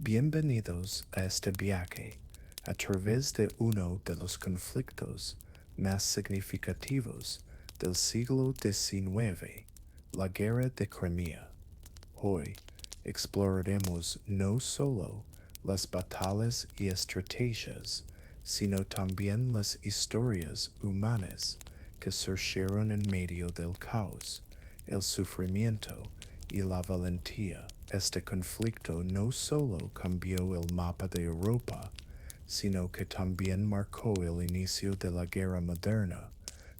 Bienvenidos a este viaje a través de uno de los conflictos más significativos del siglo XIX, la Guerra de Crimea. Hoy exploraremos no solo las batallas y estrategias, sino también las historias humanas que surgieron en medio del caos, el sufrimiento y la valentía. Este conflicto no solo cambió el mapa de Europa, sino que también marcó el inicio de la guerra moderna,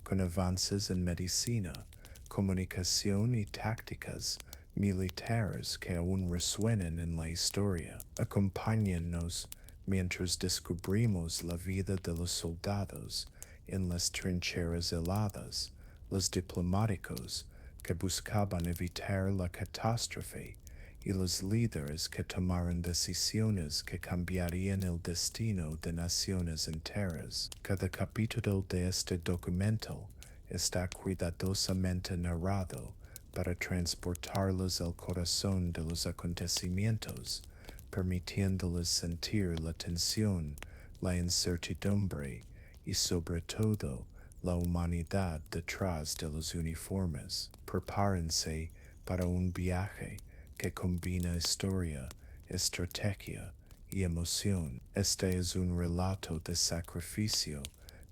con avances en medicina, comunicación y tácticas militares que aún resuenan en la historia. Acompáñennos mientras descubrimos la vida de los soldados en las trincheras heladas, los diplomáticos que buscaban evitar la catástrofe y los líderes que tomaron decisiones que cambiarían el destino de naciones enteras. Cada capítulo de este documento está cuidadosamente narrado para transportarlos al corazón de los acontecimientos, permitiéndoles sentir la tensión, la incertidumbre y sobre todo la humanidad detrás de los uniformes. Prepárense para un viaje que combina historia, estrategia y emoción. Este es un relato de sacrificio,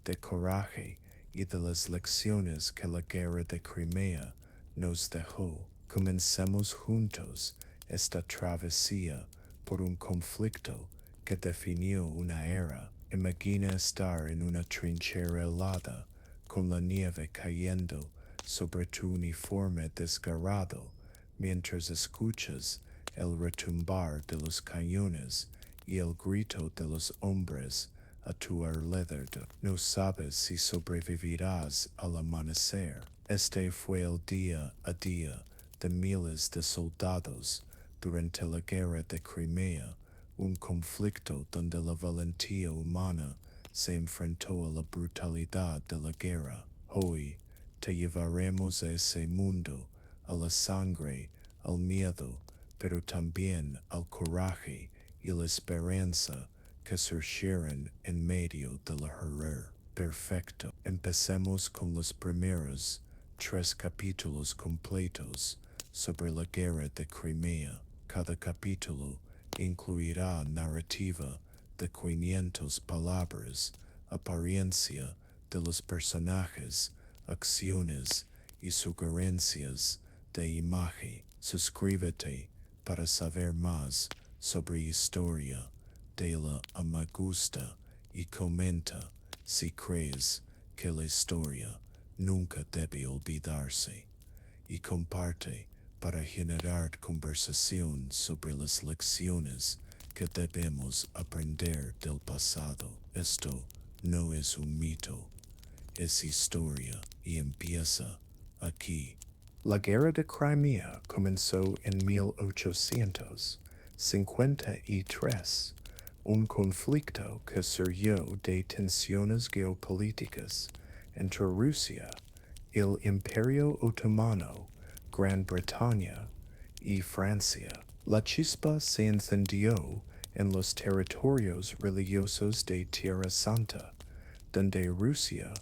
de coraje y de las lecciones que la Guerra de Crimea nos dejó. Comencemos juntos esta travesía por un conflicto que definió una era. Imagina estar en una trinchera helada, con la nieve cayendo sobre tu uniforme desgarrado, mientras escuchas el retumbar de los cañones y el grito de los hombres a tu alrededor. No sabes si sobrevivirás al amanecer. Este fue el día a día de miles de soldados durante la Guerra de Crimea, un conflicto donde la valentía humana se enfrentó a la brutalidad de la guerra. Hoy te llevaremos a ese mundo, a la sangre, al miedo, pero también al coraje y la esperanza que surgieron en medio de la horror. Perfecto. Empecemos con los primeros 3 capítulos completos sobre la Guerra de Crimea. Cada capítulo incluirá narrativa de 500 palabras, apariencia de los personajes, acciones y sugerencias de imagen. Suscríbete para saber más sobre historia. Dale a me gusta y comenta si crees que la historia nunca debe olvidarse. Y comparte para generar conversación sobre las lecciones que debemos aprender del pasado. Esto no es un mito, es historia y empieza aquí. La Guerra de Crimea comenzó en 1853, un conflicto que surgió de tensiones geopolíticas entre Rusia, el Imperio Otomano, Gran Bretaña y Francia. La chispa se encendió en los territorios religiosos de Tierra Santa, donde Rusia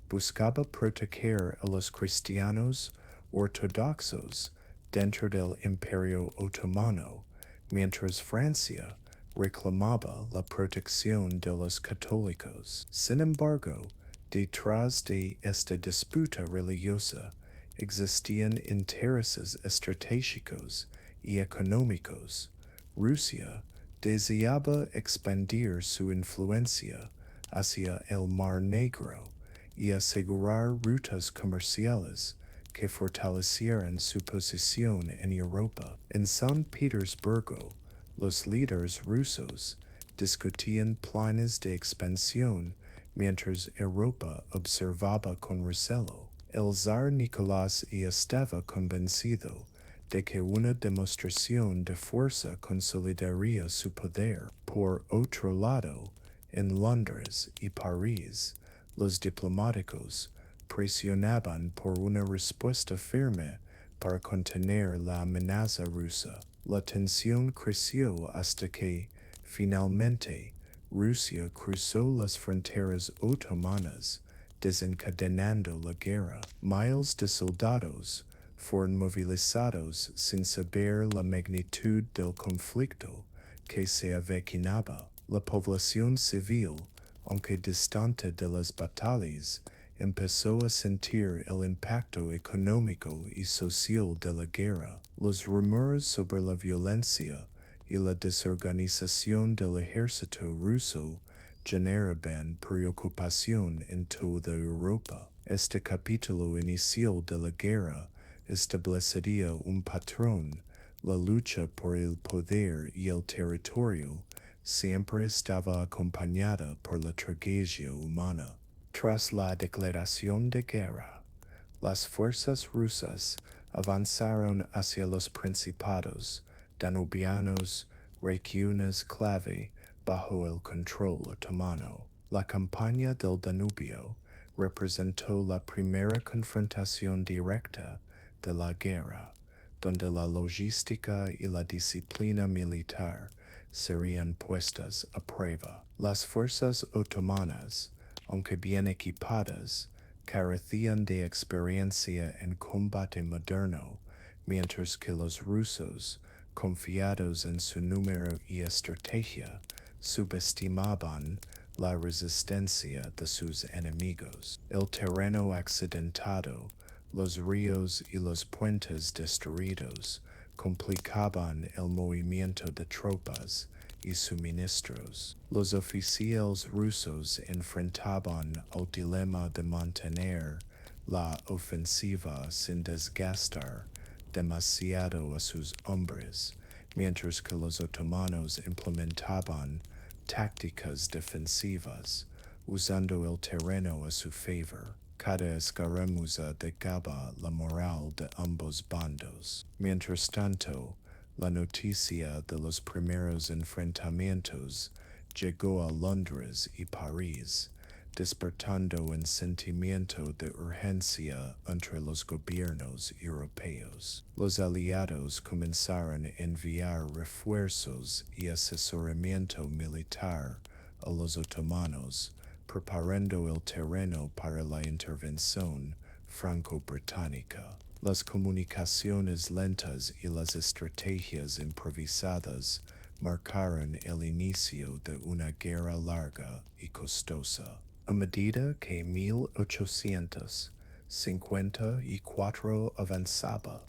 buscaba proteger a los cristianos ortodoxos dentro del Imperio Otomano, mientras Francia reclamaba la protección de los católicos. Sin embargo, detrás de esta disputa religiosa existían intereses estratégicos y económicos. Rusia deseaba expandir su influencia hacia el Mar Negro y asegurar rutas comerciales que fortalecieran su posición en Europa. En San Petersburgo, los líderes rusos discutían planes de expansión mientras Europa observaba con recelo. El zar Nicolás I estaba convencido de que una demostración de fuerza consolidaría su poder. Por otro lado, en Londres y París, los diplomáticos presionaban por una respuesta firme para contener la amenaza rusa. La tensión creció hasta que, finalmente, Rusia cruzó las fronteras otomanas, desencadenando la guerra. Miles de soldados fueron movilizados sin saber la magnitud del conflicto que se avecinaba. La población civil, aunque distante de las batallas, empezó a sentir el impacto económico y social de la guerra. Los rumores sobre la violencia y la desorganización del ejército ruso generaban preocupación en toda Europa. Este capítulo inicial de la guerra establecería un patrón. La lucha por el poder y el territorio siempre estaba acompañada por la tragedia humana. Tras la declaración de guerra, las fuerzas rusas avanzaron hacia los principados danubianos, regiones clave bajo el control otomano. La campaña del Danubio representó la primera confrontación directa de la guerra, donde la logística y la disciplina militar serían puestas a prueba. Las fuerzas otomanas, aunque bien equipadas, carecían de experiencia en combate moderno, mientras que los rusos, confiados en su número y estrategia, subestimaban la resistencia de sus enemigos. El terreno accidentado, los ríos y los puentes destruidos complicaban el movimiento de tropas y suministros. Los oficiales rusos enfrentaban al dilema de mantener la ofensiva sin desgastar demasiado a sus hombres, mientras que los otomanos implementaban tácticas defensivas, usando el terreno a su favor. Cada escaramuza degaba la moral de ambos bandos. Mientras tanto, la noticia de los primeros enfrentamientos llegó a Londres y París, despertando un sentimiento de urgencia entre los gobiernos europeos. Los aliados comenzaron a enviar refuerzos y asesoramiento militar a los otomanos, preparando el terreno para la intervención franco-británica. Las comunicaciones lentas y las estrategias improvisadas marcaron el inicio de una guerra larga y costosa. A medida que 1854 avanzaba,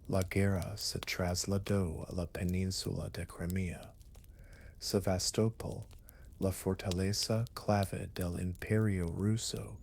la guerra se trasladó a la península de Crimea. Sebastopol, la fortaleza clave del Imperio Ruso,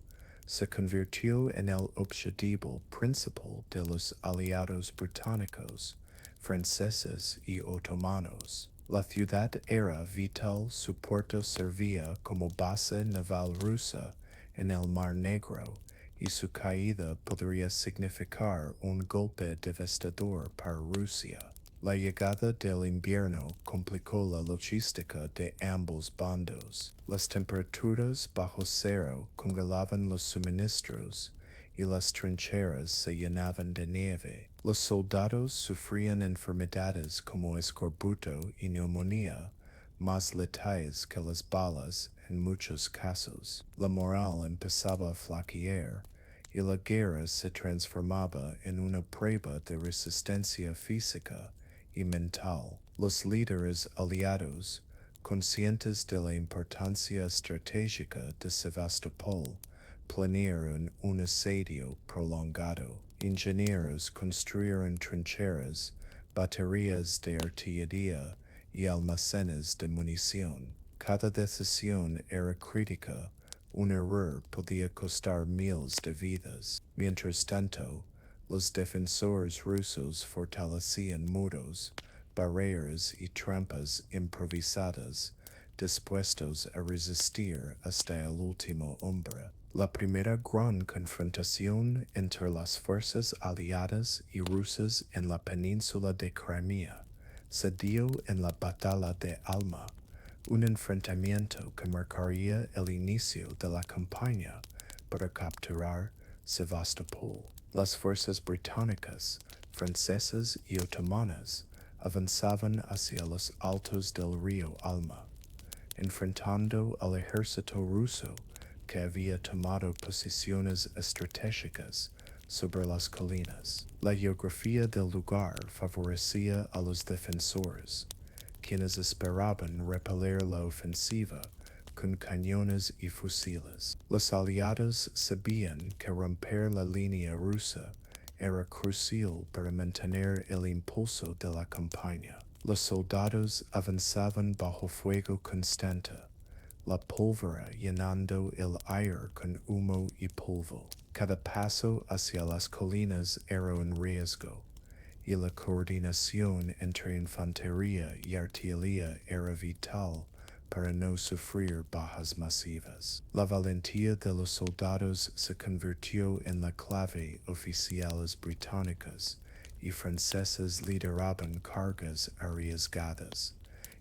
se convirtió en el objetivo principal de los aliados británicos, franceses y otomanos. La ciudad era vital, su puerto servía como base naval rusa en el Mar Negro, y su caída podría significar un golpe devastador para Rusia. La llegada del invierno complicó la logística de ambos bandos. Las temperaturas bajo cero congelaban los suministros y las trincheras se llenaban de nieve. Los soldados sufrían enfermedades como escorbuto y neumonía, más letales que las balas en muchos casos. La moral empezaba a flaquear y la guerra se transformaba en una prueba de resistencia física y mental. Los líderes aliados, conscientes de la importancia estratégica de Sebastopol, planearon un asedio prolongado. Ingenieros construyeron trincheras, baterías de artillería y almacenes de munición. Cada decisión era crítica. Un error podía costar miles de vidas. Mientras tanto, los defensores rusos fortalecían muros, barreras y trampas improvisadas, dispuestos a resistir hasta el último hombre. La primera gran confrontación entre las fuerzas aliadas y rusas en la península de Crimea se dio en la Batalla de Alma, un enfrentamiento que marcaría el inicio de la campaña para capturar Sebastopol. Las fuerzas británicas, francesas y otomanas avanzaban hacia los altos del río Alma, enfrentando al ejército ruso que había tomado posiciones estratégicas sobre las colinas. La geografía del lugar favorecía a los defensores, quienes esperaban repeler la ofensiva con cañones y fusiles. Los aliados sabían que romper la línea rusa era crucial para mantener el impulso de la campaña. Los soldados avanzaban bajo fuego constante, la pólvora llenando el aire con humo y polvo. Cada paso hacia las colinas era un riesgo, y la coordinación entre infantería y artillería era vital para no sufrir bajas masivas. La valentía de los soldados se convirtió en la clave. Oficiales británicos y franceses lideraban cargas arriesgadas,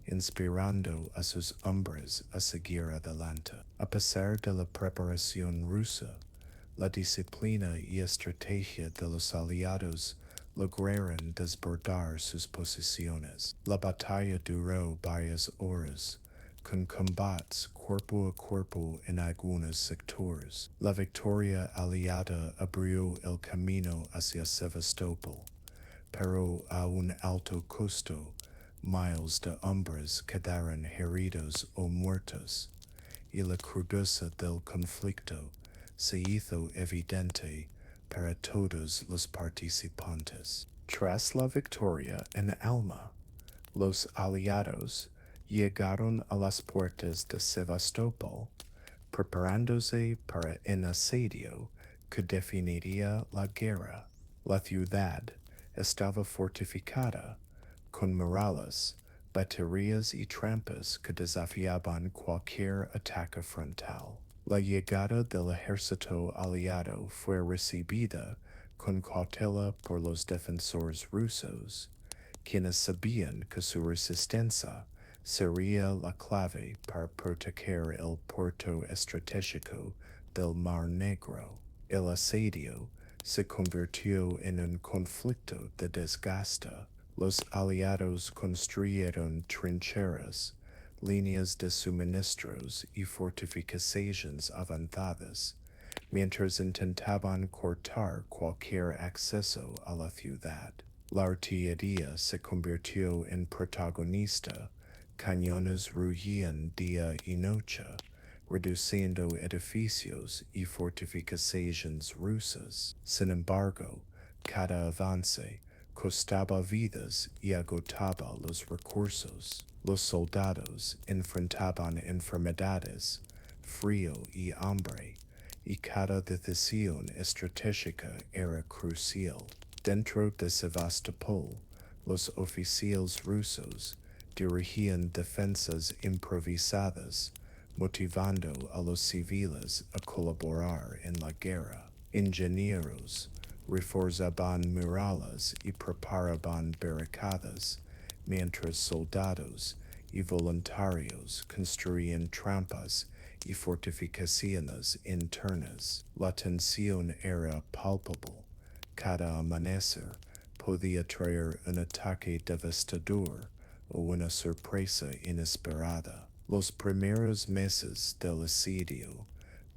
inspirando a sus hombres a seguir adelante. A pesar de la preparación rusa, la disciplina y estrategia de los aliados lograron desbordar sus posiciones. La batalla duró varias horas, con combates cuerpo a cuerpo en algunos sectores. La victoria aliada abrió el camino hacia Sebastopol, pero a un alto costo. Miles de hombres quedaron heridos o muertos, y la crudeza del conflicto se hizo evidente para todos los participantes. Tras la victoria en Alma, los aliados llegaron a las puertas de Sebastopol, preparándose para un asedio que definiría la guerra. La ciudad estaba fortificada con murallas, baterías y trampas que desafiaban cualquier ataque frontal. La llegada del ejército aliado fue recibida con cautela por los defensores rusos, quienes sabían que su resistencia sería la clave para proteger el puerto estratégico del Mar Negro. El asedio se convirtió en un conflicto de desgaste. Los aliados construyeron trincheras, líneas de suministros y fortificaciones avanzadas, mientras intentaban cortar cualquier acceso a la ciudad. La artillería se convirtió en protagonista, cañones rugían día y noche, reduciendo edificios y fortificaciones rusas. Sin embargo, cada avance costaba vidas y agotaba los recursos. Los soldados enfrentaban enfermedades, frío y hambre, y cada decisión estratégica era crucial. Dentro de Sebastopol, los oficiales rusos dirigían defensas improvisadas, motivando a los civiles a colaborar en la guerra. Ingenieros reforzaban murallas y preparaban barricadas, mientras soldados y voluntarios construían trampas y fortificaciones internas. La tensión era palpable. Cada amanecer podía traer un ataque devastador o una sorpresa inesperada. Los primeros meses del asedio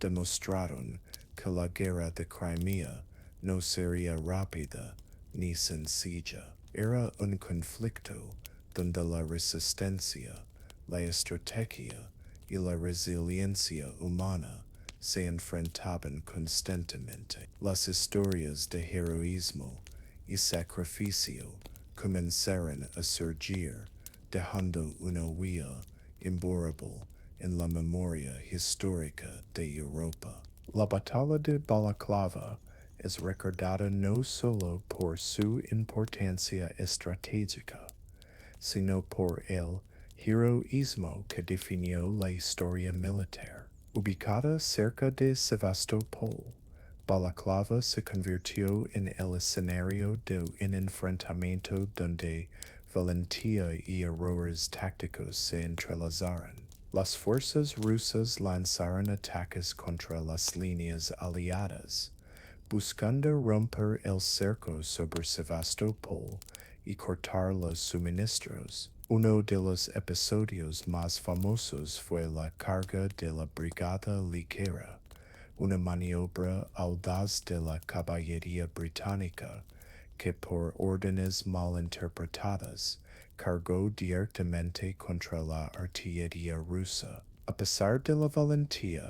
demostraron que la Guerra de Crimea no sería rápida ni sencilla. Era un conflicto donde la resistencia, la estrategia y la resiliencia humana se enfrentaban constantemente. Las historias de heroísmo y sacrificio comenzaron a surgir, dejando una huella imborrable en la memoria histórica de Europa. La batalla de Balaclava es recordada no solo por su importancia estratégica, sino por el heroísmo que definió la historia militar. Ubicada cerca de Sebastopol, Balaclava se convirtió en el escenario de un enfrentamiento donde valentía y errores tácticos se entrelazaron. Las fuerzas rusas lanzaron ataques contra las líneas aliadas, buscando romper el cerco sobre Sebastopol y cortar los suministros. Uno de los episodios más famosos fue la carga de la Brigada Ligera, una maniobra audaz de la caballería británica que por órdenes mal interpretadas cargó directamente contra la artillería rusa. A pesar de la valentía,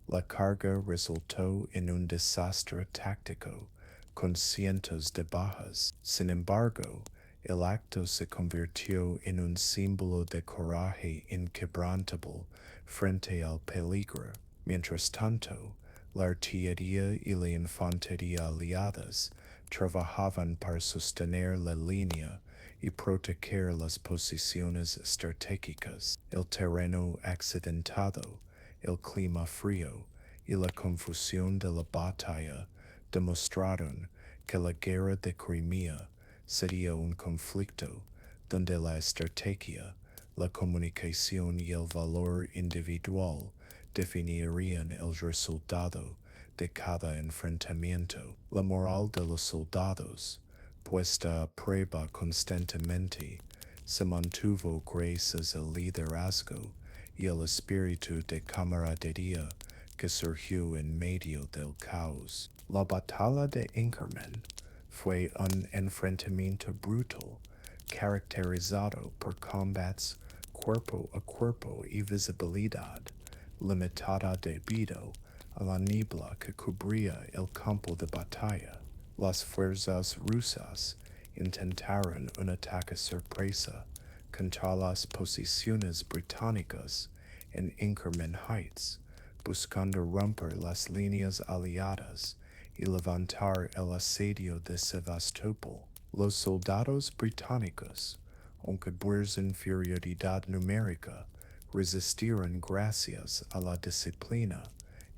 la carga resultó en un desastre táctico, con cientos de bajas. Sin embargo, el acto se convirtió en un símbolo de coraje inquebrantable frente al peligro. Mientras tanto, la artillería y la infantería aliadas trabajaban para sostener la línea y proteger las posiciones estratégicas. El terreno accidentado, el clima frío y la confusión de la batalla demostraron que la Guerra de Crimea sería un conflicto donde la estrategia, la comunicación y el valor individual definirían el resultado de cada enfrentamiento. La moral de los soldados, puesta a prueba constantemente, se mantuvo gracias al liderazgo y el espíritu de camaradería que surgió en medio del caos. La batalla de Inkerman fue un enfrentamiento brutal, caracterizado por combats cuerpo a cuerpo y visibilidad limitada debido a la niebla que cubría el campo de batalla. Las fuerzas rusas intentaron un ataque sorpresa contra las posiciones británicas en Inkerman Heights, buscando romper las líneas aliadas y levantar el asedio de Sebastopol. Los soldados británicos, aunque por su inferioridad numérica, resistieron gracias a la disciplina,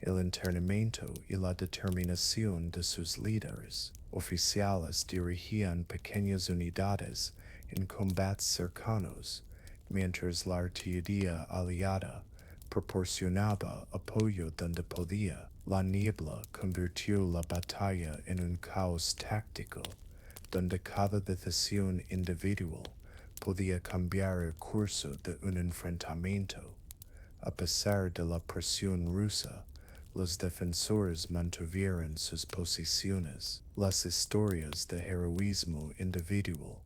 el entrenamiento y la determinación de sus líderes. Oficiales dirigían pequeñas unidades en combates cercanos, mientras la artillería aliada proporcionaba apoyo donde podía. La niebla convirtió la batalla en un caos táctico, donde cada decisión individual podía cambiar el curso de un enfrentamiento. A pesar de la presión rusa, los defensores mantuvieron sus posiciones. Las historias de heroísmo individual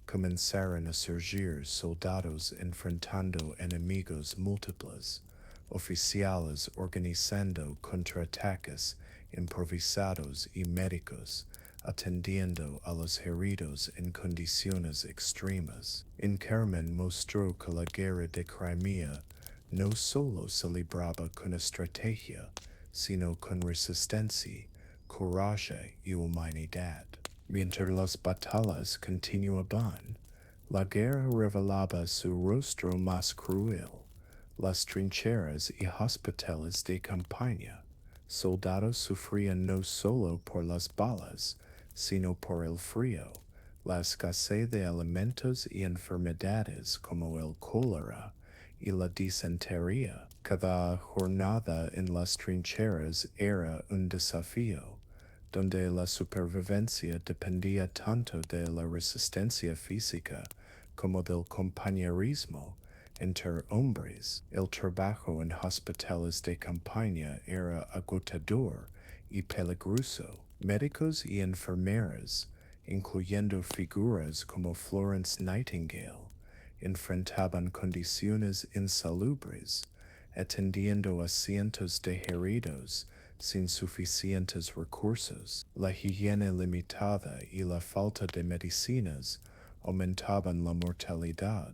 comenzaron a surgir soldados enfrentando enemigos múltiples, oficiales organizando contraataques improvisados y médicos atendiendo a los heridos en condiciones extremas. Inkerman mostró que la Guerra de Crimea no solo se libraba con estrategia, sino con resistencia, coraje y humanidad. Mientras las batallas continuaban, la guerra revelaba su rostro más cruel. Las trincheras y hospitales de campaña. Soldados sufrían no solo por las balas, sino por el frío, la escasez de alimentos y enfermedades como el cólera y la disentería. Cada jornada en las trincheras era un desafío, donde la supervivencia dependía tanto de la resistencia física como del compañerismo entre hombres. El trabajo en hospitales de campaña era agotador y peligroso. Médicos y enfermeras, incluyendo figuras como Florence Nightingale, enfrentaban condiciones insalubres, atendiendo a cientos de heridos sin suficientes recursos. La higiene limitada y la falta de medicinas aumentaban la mortalidad,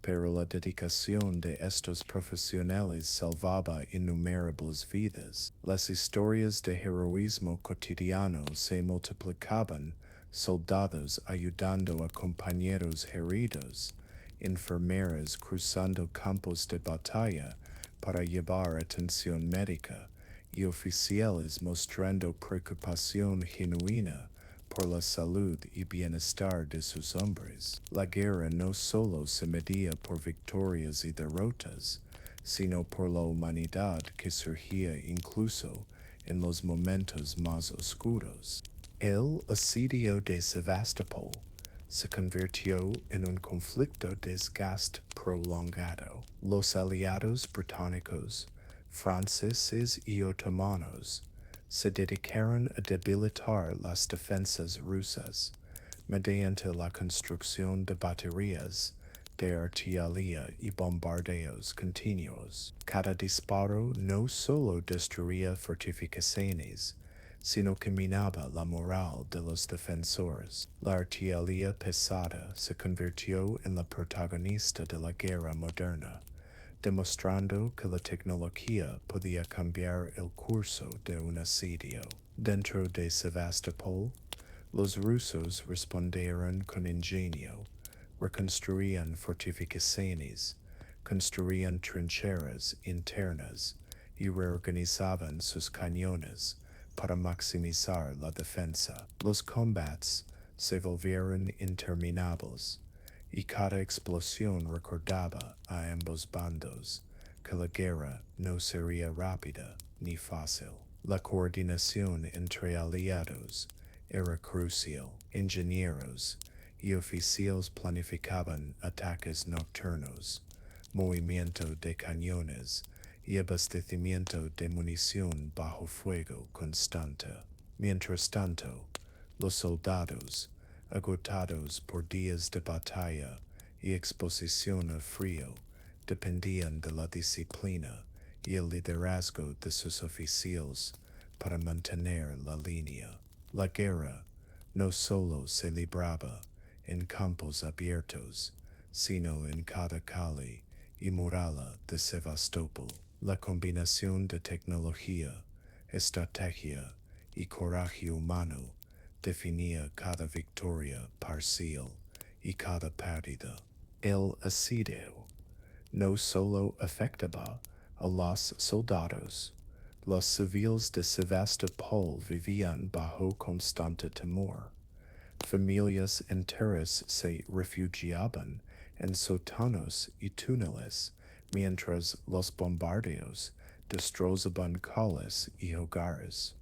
pero la dedicación de estos profesionales salvaba innumerables vidas. Las historias de heroísmo cotidiano se multiplicaban, soldados ayudando a compañeros heridos, enfermeras cruzando campos de batalla para llevar atención médica, y oficiales mostrando preocupación genuina por la salud y bienestar de sus hombres. La guerra no solo se medía por victorias y derrotas, sino por la humanidad que surgía incluso en los momentos más oscuros. El asedio de Sebastopol se convirtió en un conflicto de desgaste prolongado. Los aliados británicos, franceses y otomanos, se dedicaron a debilitar las defensas rusas mediante la construcción de baterías de artillería y bombardeos continuos. Cada disparo no solo destruía fortificaciones, sino que minaba la moral de los defensores. La artillería pesada se convirtió en la protagonista de la guerra moderna, demostrando que la tecnología podía cambiar el curso de un asedio. Dentro de Sebastopol, los rusos respondieron con ingenio, reconstruían fortificaciones, construían trincheras internas y reorganizaban sus cañones para maximizar la defensa. Los combates se volvieron interminables y cada explosión recordaba a ambos bandos que la guerra no sería rápida ni fácil. La coordinación entre aliados era crucial. Ingenieros y oficiales planificaban ataques nocturnos, movimiento de cañones y abastecimiento de munición bajo fuego constante. Mientras tanto, los soldados, agotados por días de batalla y exposición al frío, dependían de la disciplina y el liderazgo de sus oficiales para mantener la línea. La guerra no solo se libraba en campos abiertos, sino en cada calle y muralla de Sebastopol. La combinación de tecnología, estrategia y coraje humano definía cada victoria parcial y cada pérdida. El asedio no solo afectaba a los soldados. Los civiles de Sebastopol vivían bajo constante temor. Familias enteras se refugiaban en sótanos y túneles mientras los bombardeos destrozaban calles y hogares.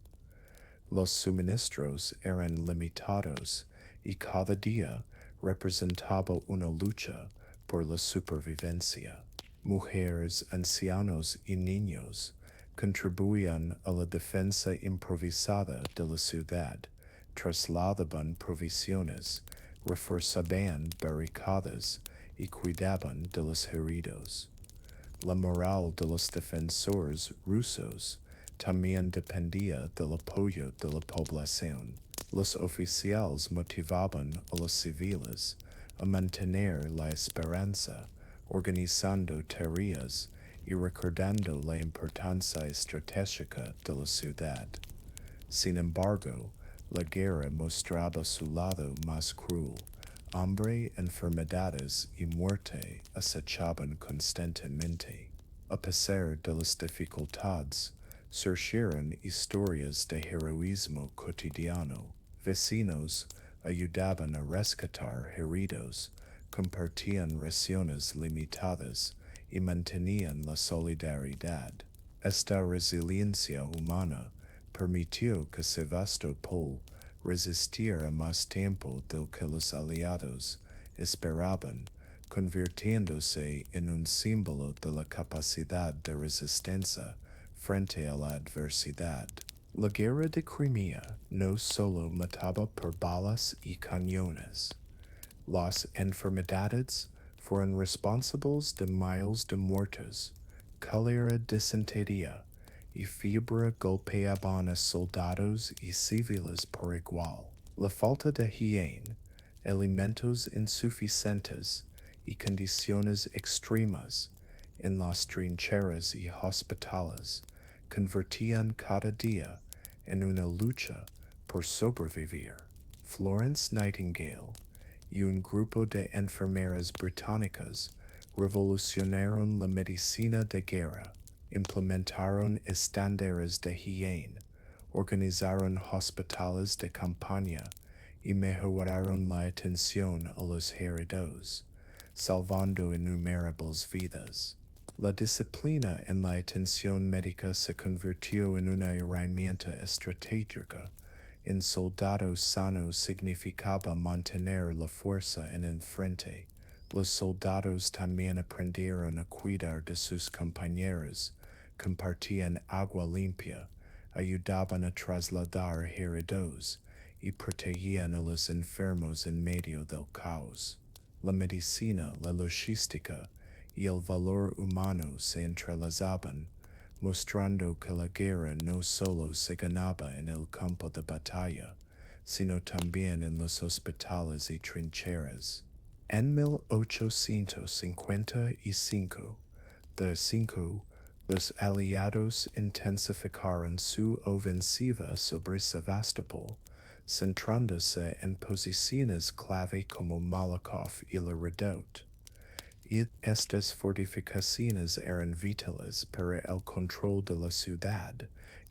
Los suministros eran limitados y cada día representaba una lucha por la supervivencia. Mujeres, ancianos y niños contribuían a la defensa improvisada de la ciudad, trasladaban provisiones, reforzaban barricadas y cuidaban de los heridos. La moral de los defensores rusos también dependía del apoyo de la población. Los oficiales motivaban a los civiles a mantener la esperanza, organizando tareas y recordando la importancia estratégica de la ciudad. Sin embargo, la guerra mostraba su lado más cruel. Hambre, enfermedades y muerte acechaban constantemente. A pesar de las dificultades, surgieron historias de heroísmo cotidiano. Vecinos ayudaban a rescatar heridos, compartían raciones limitadas y mantenían la solidaridad. Esta resiliencia humana permitió que Sebastopol resistiera más tiempo del que los aliados esperaban, convirtiéndose en un símbolo de la capacidad de resistencia frente a la adversidad. La Guerra de Crimea no solo mataba por balas y cañones. Las enfermedades fueron responsables de miles de muertos. Cólera, dysentería y fiebre golpeaban a soldados y civiles por igual. La falta de higiene, alimentos insuficientes y condiciones extremas en las trincheras y hospitales convertían cada día en una lucha por sobrevivir. Florence Nightingale y un grupo de enfermeras británicas revolucionaron la medicina de guerra, implementaron estándares de higiene, organizaron hospitales de campaña y mejoraron la atención a los heridos, salvando innumerables vidas. La disciplina en la atención médica se convirtió en una herramienta estratégica En soldado sano significaba mantener la fuerza en el frente. Los soldados también aprendieron a cuidar de sus compañeros, compartían agua limpia, ayudaban a trasladar heridos y protegían a los enfermos en medio del caos. La medicina, la logística y el valor humano se entrelazaban, mostrando que la guerra no solo se ganaba en el campo de batalla, sino también en los hospitales y trincheras. En 1855, los aliados intensificaron su ofensiva sobre Sebastopol, centrándose en posiciones clave como Malakoff y la Redoubt. Y estas fortificaciones eran vitales para el control de la ciudad,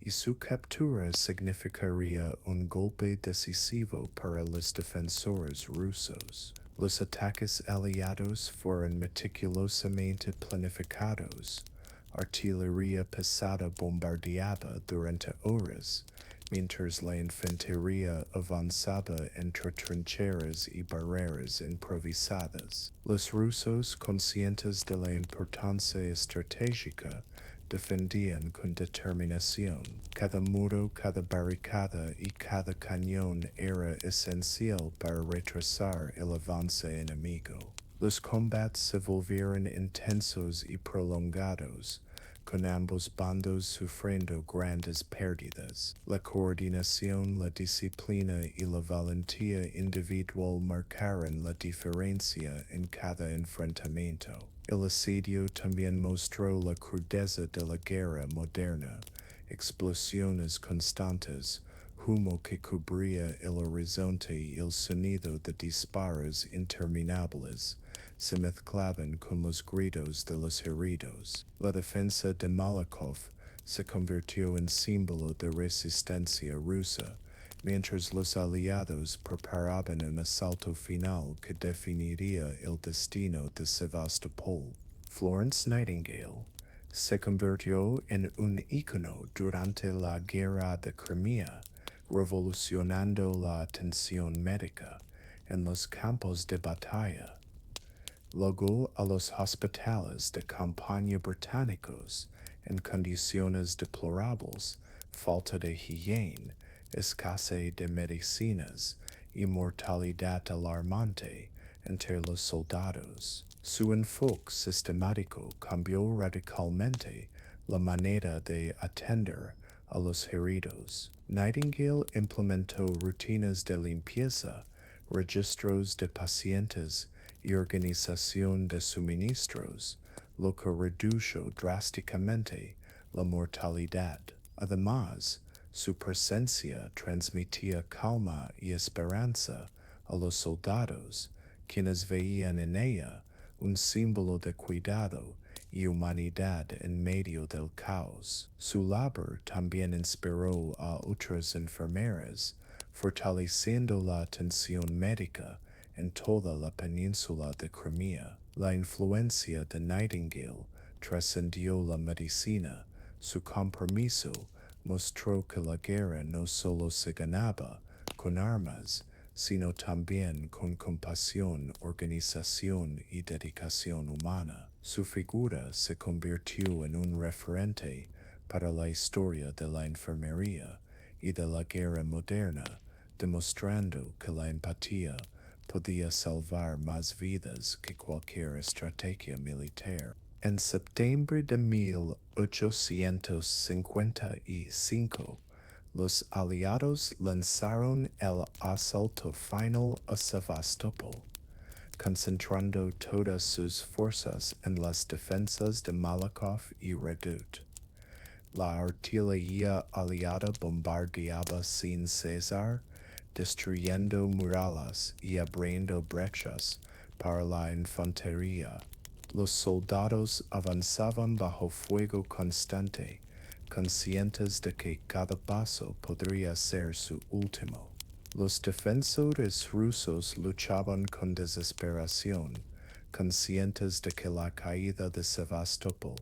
y su captura significaría un golpe decisivo para los defensores rusos. Los ataques aliados fueron meticulosamente planificados. Artillería pesada bombardeaba durante horas, mientras la infantería avanzaba entre trincheras y barreras improvisadas. Los rusos, conscientes de la importancia estratégica, defendían con determinación. Cada muro, cada barricada y cada cañón era esencial para retrasar el avance enemigo. Los combates se volvieron intensos y prolongados, con ambos bandos sufriendo grandes pérdidas. La coordinación, la disciplina y la valentía individual marcaron la diferencia en cada enfrentamiento. El asedio también mostró la crudeza de la guerra moderna, explosiones constantes, humo que cubría el horizonte y el sonido de disparos interminables se mezclaban con los gritos de los heridos. La defensa de Malakoff se convirtió en símbolo de resistencia rusa, mientras los aliados preparaban un asalto final que definiría el destino de Sebastopol. Florence Nightingale se convirtió en un ícono durante la Guerra de Crimea, revolucionando la atención médica en los campos de batalla. Llegó a los hospitales de campaña británicos en condiciones deplorables, falta de higiene, escasez de medicinas y mortalidad alarmante entre los soldados. Su enfoque sistemático cambió radicalmente la manera de atender a los heridos. Nightingale implementó rutinas de limpieza, registros de pacientes y organización de suministros, lo que redujo drásticamente la mortalidad. Además, su presencia transmitía calma y esperanza a los soldados, quienes veían en ella un símbolo de cuidado y humanidad en medio del caos. Su labor también inspiró a otras enfermeras, fortaleciendo la atención médica en toda la península de Crimea. La influencia de Nightingale trascendió la medicina. Su compromiso mostró que la guerra no solo se ganaba con armas, sino también con compasión, organización y dedicación humana. Su figura se convirtió en un referente para la historia de la enfermería y de la guerra moderna, demostrando que la empatía podía salvar más vidas que cualquier estrategia militar. En septiembre de 1855, los aliados lanzaron el asalto final a Sebastopol, concentrando todas sus fuerzas en las defensas de Malakoff y Redoubt. La artillería aliada bombardeaba sin cesar, destruyendo murallas y abriendo brechas para la infantería. Los soldados avanzaban bajo fuego constante, conscientes de que cada paso podría ser su último. Los defensores rusos luchaban con desesperación, conscientes de que la caída de Sebastopol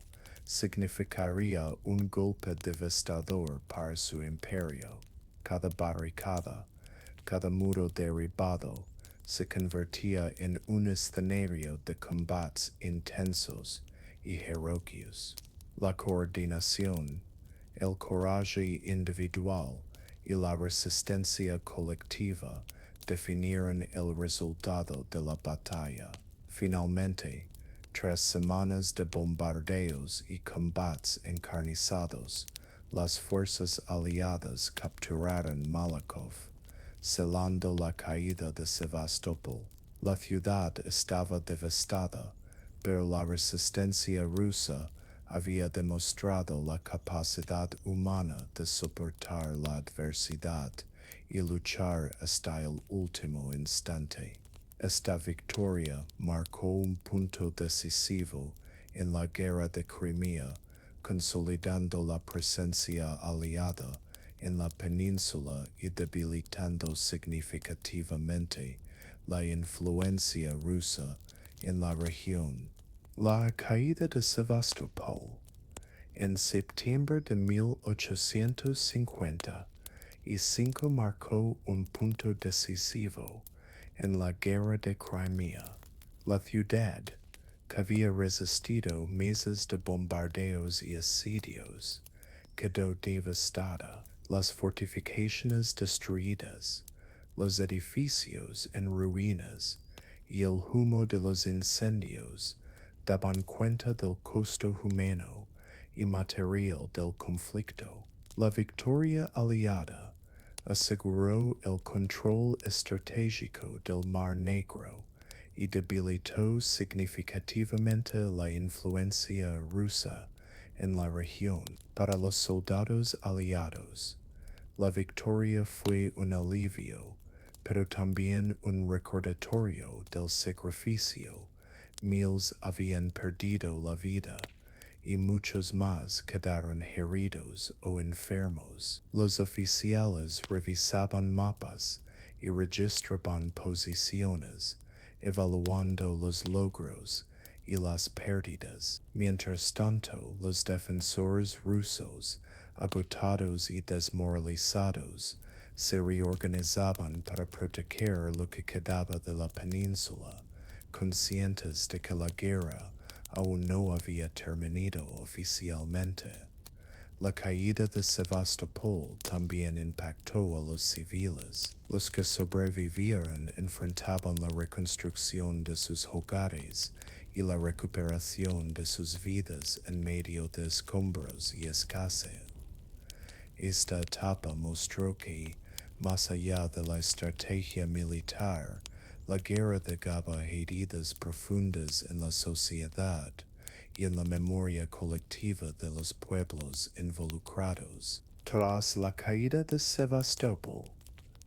significaría un golpe devastador para su imperio. cada barricada, cada muro derribado, se convertía en un escenario de combates intensos y heroicos. La coordinación, el coraje individual y la resistencia colectiva definieron el resultado de la batalla. Finalmente, 3 semanas de bombardeos y combates encarnizados, las fuerzas aliadas capturaron Malakoff, selando la caída de Sebastopol. La ciudad estaba devastada, pero la resistencia rusa había demostrado la capacidad humana de soportar la adversidad y luchar hasta el último instante. Esta victoria marcó un punto decisivo en la Guerra de Crimea, consolidando la presencia aliada en la península y debilitando significativamente la influencia rusa en la región. La caída de Sebastopol en septiembre de 1855 marcó un punto decisivo en la Guerra de Crimea. La ciudad, que había resistido meses de bombardeos y asedios, quedó devastada, las fortificaciones destruidas, los edificios en ruinas y el humo de los incendios daban cuenta del costo humano y material del conflicto. La victoria aliada aseguró el control estratégico del Mar Negro y debilitó significativamente la influencia rusa en la región. Para los soldados aliados, la victoria fue un alivio, pero también un recordatorio del sacrificio. Miles habían perdido la vida y muchos más quedaron heridos o enfermos. Los oficiales revisaban mapas y registraban posiciones, evaluando los logros y las pérdidas. Mientras tanto, los defensores rusos, agotados y desmoralizados, se reorganizaban para proteger lo que quedaba de la península, conscientes de que la guerra aún no había terminado oficialmente. La caída de Sebastopol también impactó a los civiles. Los que sobrevivieron enfrentaban la reconstrucción de sus hogares y la recuperación de sus vidas en medio de escombros y escasez. Esta etapa mostró que, más allá de la estrategia militar, la guerra dejaba heridas profundas en la sociedad y en la memoria colectiva de los pueblos involucrados. Tras la caída de Sebastopol,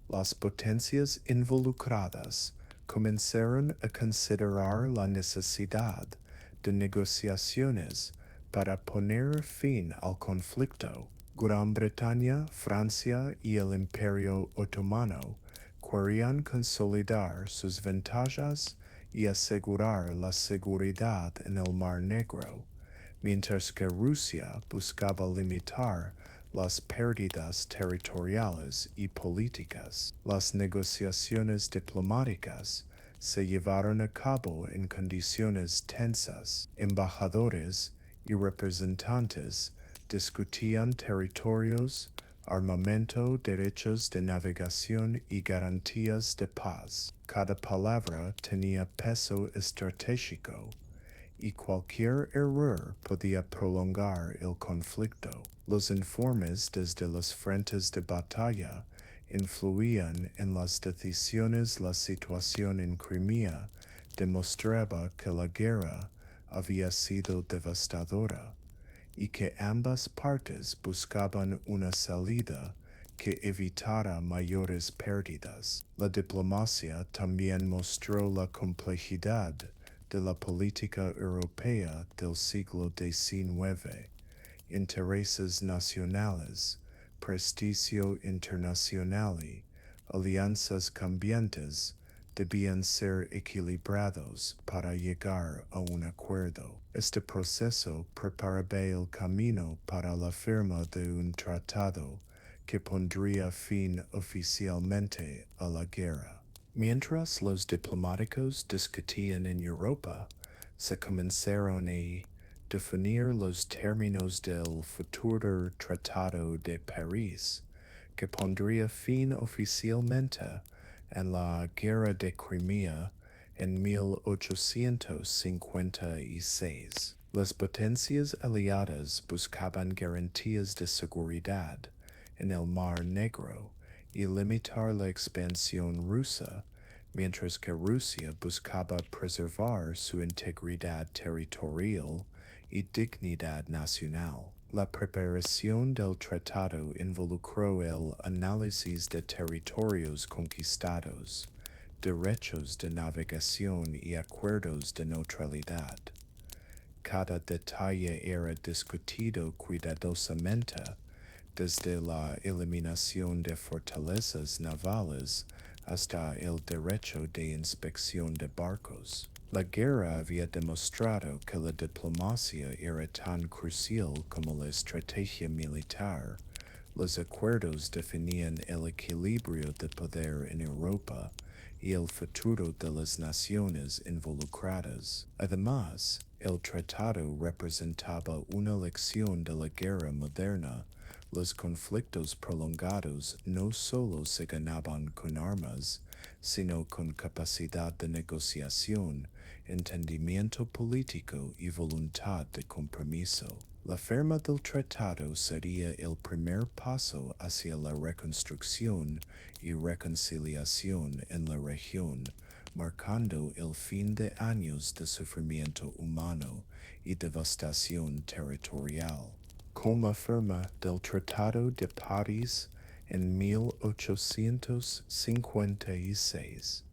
las potencias involucradas comenzaron a considerar la necesidad de negociaciones para poner fin al conflicto. Gran Bretaña, Francia y el Imperio Otomano querían consolidar sus ventajas y asegurar la seguridad en el Mar Negro, mientras que Rusia buscaba limitar las pérdidas territoriales y políticas. Las negociaciones diplomáticas se llevaron a cabo en condiciones tensas. Embajadores y representantes discutían territorios, armamento, derechos de navegación y garantías de paz. Cada palabra tenía peso estratégico y cualquier error podía prolongar el conflicto. Los informes desde los frentes de batalla influían en las decisiones. La situación en Crimea demostraba que la guerra había sido devastadora y que ambas partes buscaban una salida que evitara mayores pérdidas. La diplomacia también mostró la complejidad de la política europea del siglo XIX, intereses nacionales, prestigio internacional y alianzas cambiantes debían ser equilibrados para llegar a un acuerdo. Este proceso preparaba el camino para la firma de un tratado que pondría fin oficialmente a la guerra. Mientras los diplomáticos discutían en Europa, se comenzaron a definir los términos del futuro Tratado de París, que pondría fin oficialmente en la Guerra de Crimea en 1856. Las potencias aliadas buscaban garantías de seguridad en el Mar Negro y limitar la expansión rusa, mientras que Rusia buscaba preservar su integridad territorial y dignidad nacional. La preparación del tratado involucró el análisis de territorios conquistados, derechos de navegación y acuerdos de neutralidad. Cada detalle era discutido cuidadosamente, desde la eliminación de fortalezas navales hasta el derecho de inspección de barcos. La guerra había demostrado que la diplomacia era tan crucial como la estrategia militar. Los acuerdos definían el equilibrio de poder en Europa y el futuro de las naciones involucradas. Además, el tratado representaba una lección de la guerra moderna. Los conflictos prolongados no solo se ganaban con armas, sino con capacidad de negociación, entendimiento político y voluntad de compromiso. La firma del tratado sería el primer paso hacia la reconstrucción y reconciliación en la región, marcando el fin de años de sufrimiento humano y devastación territorial. Con la firma del Tratado de París en 1856,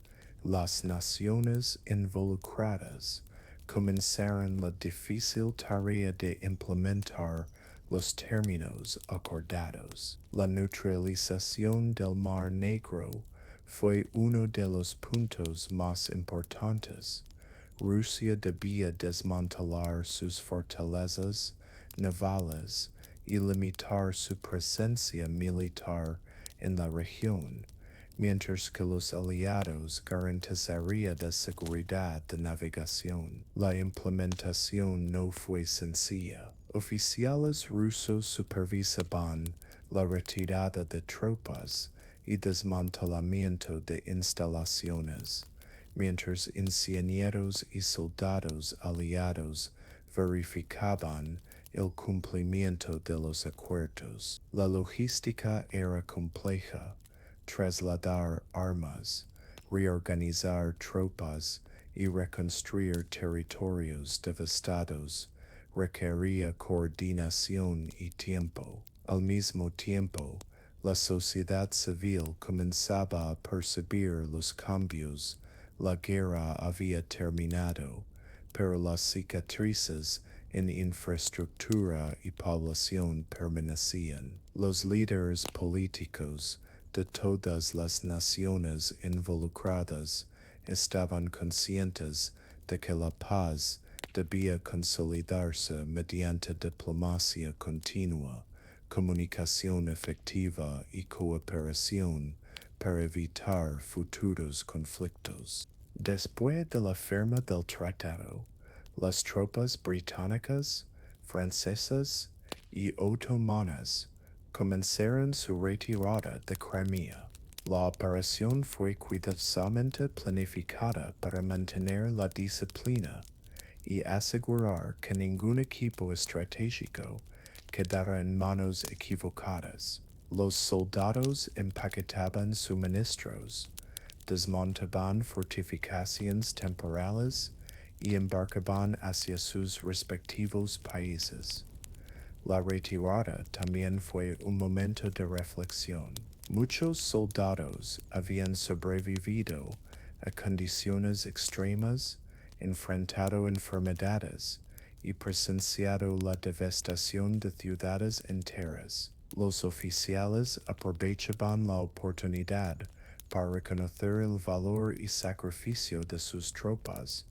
las naciones involucradas comenzaron la difícil tarea de implementar los términos acordados. La neutralización del Mar Negro fue uno de los puntos más importantes. Rusia debía desmantelar sus fortalezas navales y limitar su presencia militar en la región, mientras que los aliados garantizarían la seguridad de navegación. La implementación no fue sencilla. Oficiales rusos supervisaban la retirada de tropas y desmantelamiento de instalaciones, mientras ingenieros y soldados aliados verificaban el cumplimiento de los acuerdos. La logística era compleja. Trasladar armas, reorganizar tropas y reconstruir territorios devastados requería coordinación y tiempo. Al mismo tiempo, la sociedad civil comenzaba a percibir los cambios. La guerra había terminado, pero las cicatrices en infraestructura y población permanecían. Los líderes políticos de todas las naciones involucradas estaban conscientes de que la paz debía consolidarse mediante diplomacia continua, comunicación efectiva y cooperación para evitar futuros conflictos. Después de la firma del tratado, las tropas británicas, francesas y otomanas comenzaron su retirada de Crimea. La operación fue cuidadosamente planificada para mantener la disciplina y asegurar que ningún equipo estratégico quedara en manos equivocadas. Los soldados empaquetaban suministros, desmontaban fortificaciones temporales y embarcaban hacia sus respectivos países. La retirada también fue un momento de reflexión. Muchos soldados habían sobrevivido a condiciones extremas, enfrentado enfermedades y presenciado la devastación de ciudades enteras. Los oficiales aprovechaban la oportunidad para reconocer el valor y sacrificio de sus tropas,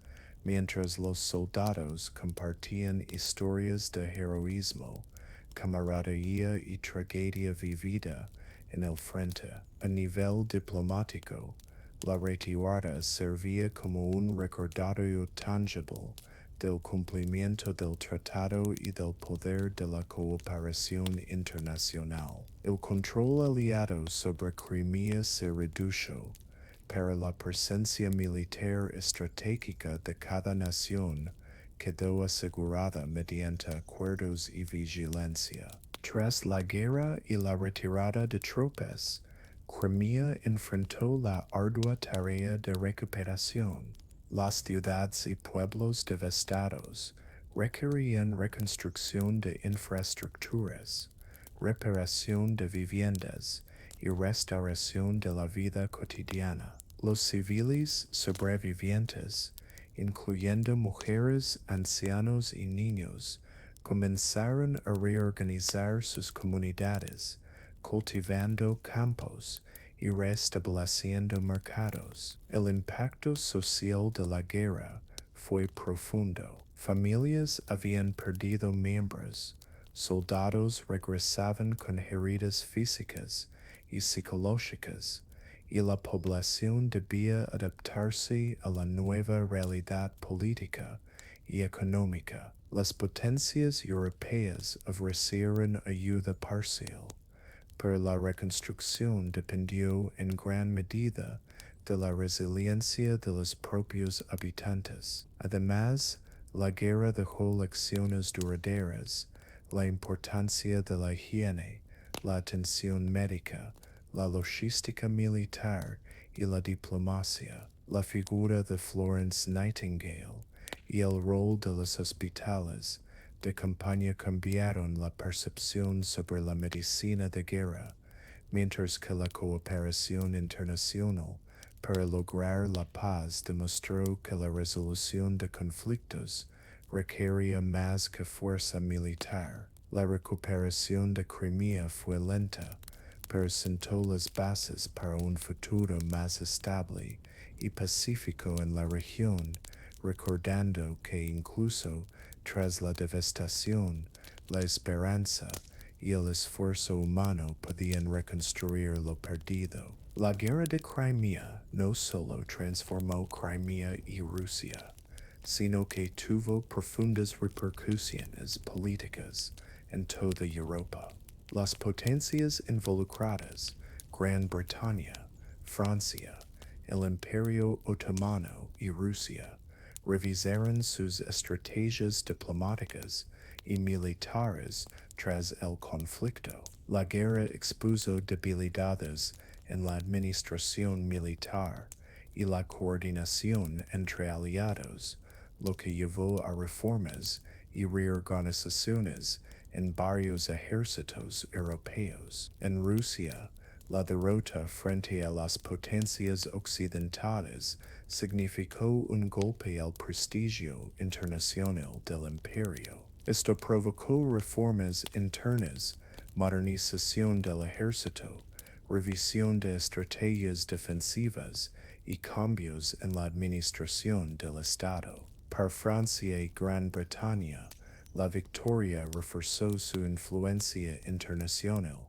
mientras los soldados compartían historias de heroísmo, camaradería y tragedia vivida en el frente. A nivel diplomático, la retirada servía como un recordatorio tangible del cumplimiento del tratado y del poder de la cooperación internacional. El control aliado sobre Crimea se redujo, pero la presencia militar estratégica de cada nación quedó asegurada mediante acuerdos y vigilancia. Tras la guerra y la retirada de tropas, Crimea enfrentó la ardua tarea de recuperación. Las ciudades y pueblos devastados requerían reconstrucción de infraestructuras, reparación de viviendas y restauración de la vida cotidiana. Los civiles sobrevivientes, incluyendo mujeres, ancianos y niños, comenzaron a reorganizar sus comunidades, cultivando campos y restableciendo mercados. El impacto social de la guerra fue profundo. Familias habían perdido miembros, soldados regresaban con heridas físicas y psicológicas, y la población debía adaptarse a la nueva realidad política y económica. Las potencias europeas ofrecieron ayuda parcial, pero la reconstrucción dependió en gran medida de la resiliencia de los propios habitantes. Además, la guerra dejó lecciones duraderas: la importancia de la higiene, la atención médica, la logística militar y la diplomacia. La figura de Florence Nightingale y el rol de los hospitales de campaña cambiaron la percepción sobre la medicina de guerra, mientras que la cooperación internacional para lograr la paz demostró que la resolución de conflictos requería más que fuerza militar. La recuperación de Crimea fue lenta, pero sentó las bases para un futuro más estable y pacífico en la región, recordando que incluso tras la devastación, la esperanza y el esfuerzo humano podían reconstruir lo perdido. La Guerra de Crimea no solo transformó Crimea y Rusia, sino que tuvo profundas repercusiones políticas en toda Europa. Las potencias involucradas, Gran Bretaña, Francia, el Imperio Otomano y Rusia, revisaron sus estrategias diplomáticas y militares tras el conflicto. La guerra expuso debilidades en la administración militar y la coordinación entre aliados, lo que llevó a reformas y reorganizaciones en varios ejércitos europeos. En Rusia, la derrota frente a las potencias occidentales significó un golpe al prestigio internacional del imperio. Esto provocó reformas internas, modernización del ejército, revisión de estrategias defensivas y cambios en la administración del Estado. Para Francia y Gran Bretaña, la victoria reforzó su influencia internacional,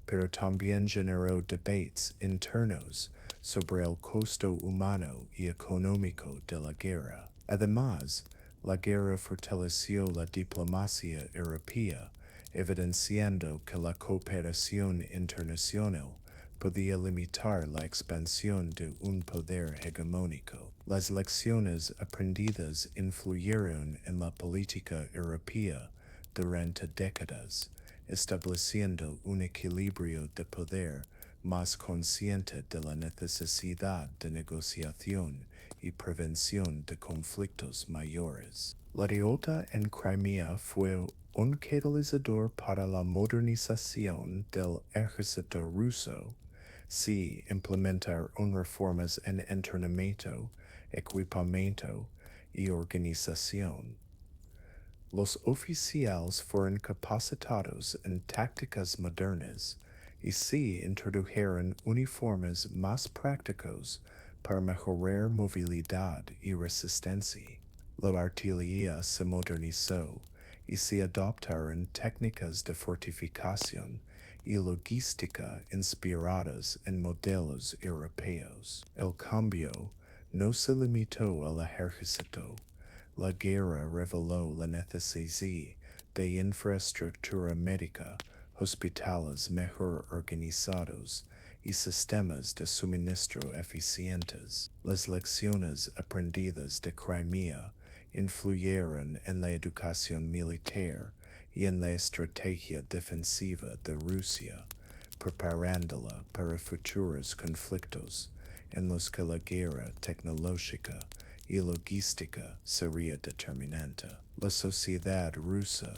pero también generó debates internos sobre el costo humano y económico de la guerra. Además, la guerra fortaleció la diplomacia europea, evidenciando que la cooperación internacional podía limitar la expansión de un poder hegemónico. Las lecciones aprendidas influyeron en la política europea durante décadas, estableciendo un equilibrio de poder más consciente de la necesidad de negociación y prevención de conflictos mayores. La derrota en Crimea fue un catalizador para la modernización del ejército ruso. Sí, implementaron reformas en entrenamiento, equipamiento y organización. Los oficiales fueron capacitados en tácticas modernas y sí introdujeron uniformes más prácticos para mejorar movilidad y resistencia. La artillería se modernizó y se adoptaron técnicas de fortificación y logística inspiradas en modelos europeos. El cambio no se limitó al ejército. La guerra reveló la necesidad de infraestructura médica, hospitales mejor organizados y sistemas de suministro eficientes. Las lecciones aprendidas de Crimea influyeron en la educación militar y en la estrategia defensiva de Rusia, preparándola para futuros conflictos en los que la guerra tecnológica y logística sería determinante. La sociedad rusa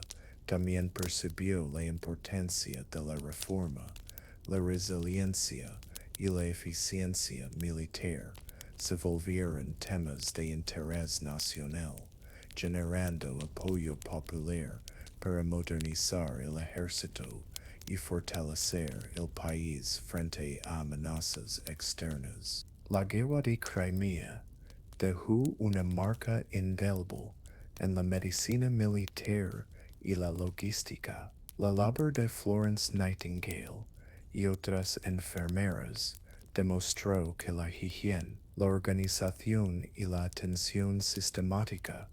también percibió la importancia de la reforma, la resiliencia y la eficiencia militar se volvieron temas de interés nacional, generando apoyo popular para modernizar el ejército y fortalecer el país frente a amenazas externas. La Guerra de Crimea dejó una marca indeleble en la medicina militar y la logística. La labor de Florence Nightingale y otras enfermeras demostró que la higiene, la organización y la atención sistemática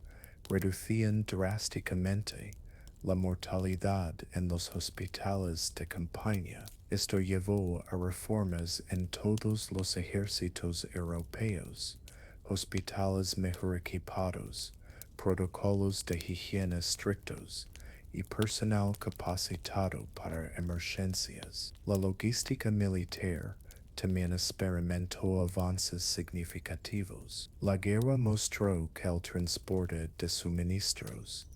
reducían drásticamente la mortalidad en los hospitales de campaña. Esto llevó a reformas en todos los ejércitos europeos, hospitales mejor equipados, protocolos de higiene estrictos y personal capacitado para emergencias. La logística militar también experimentó avances significativos. La guerra mostró que el transporte de suministros,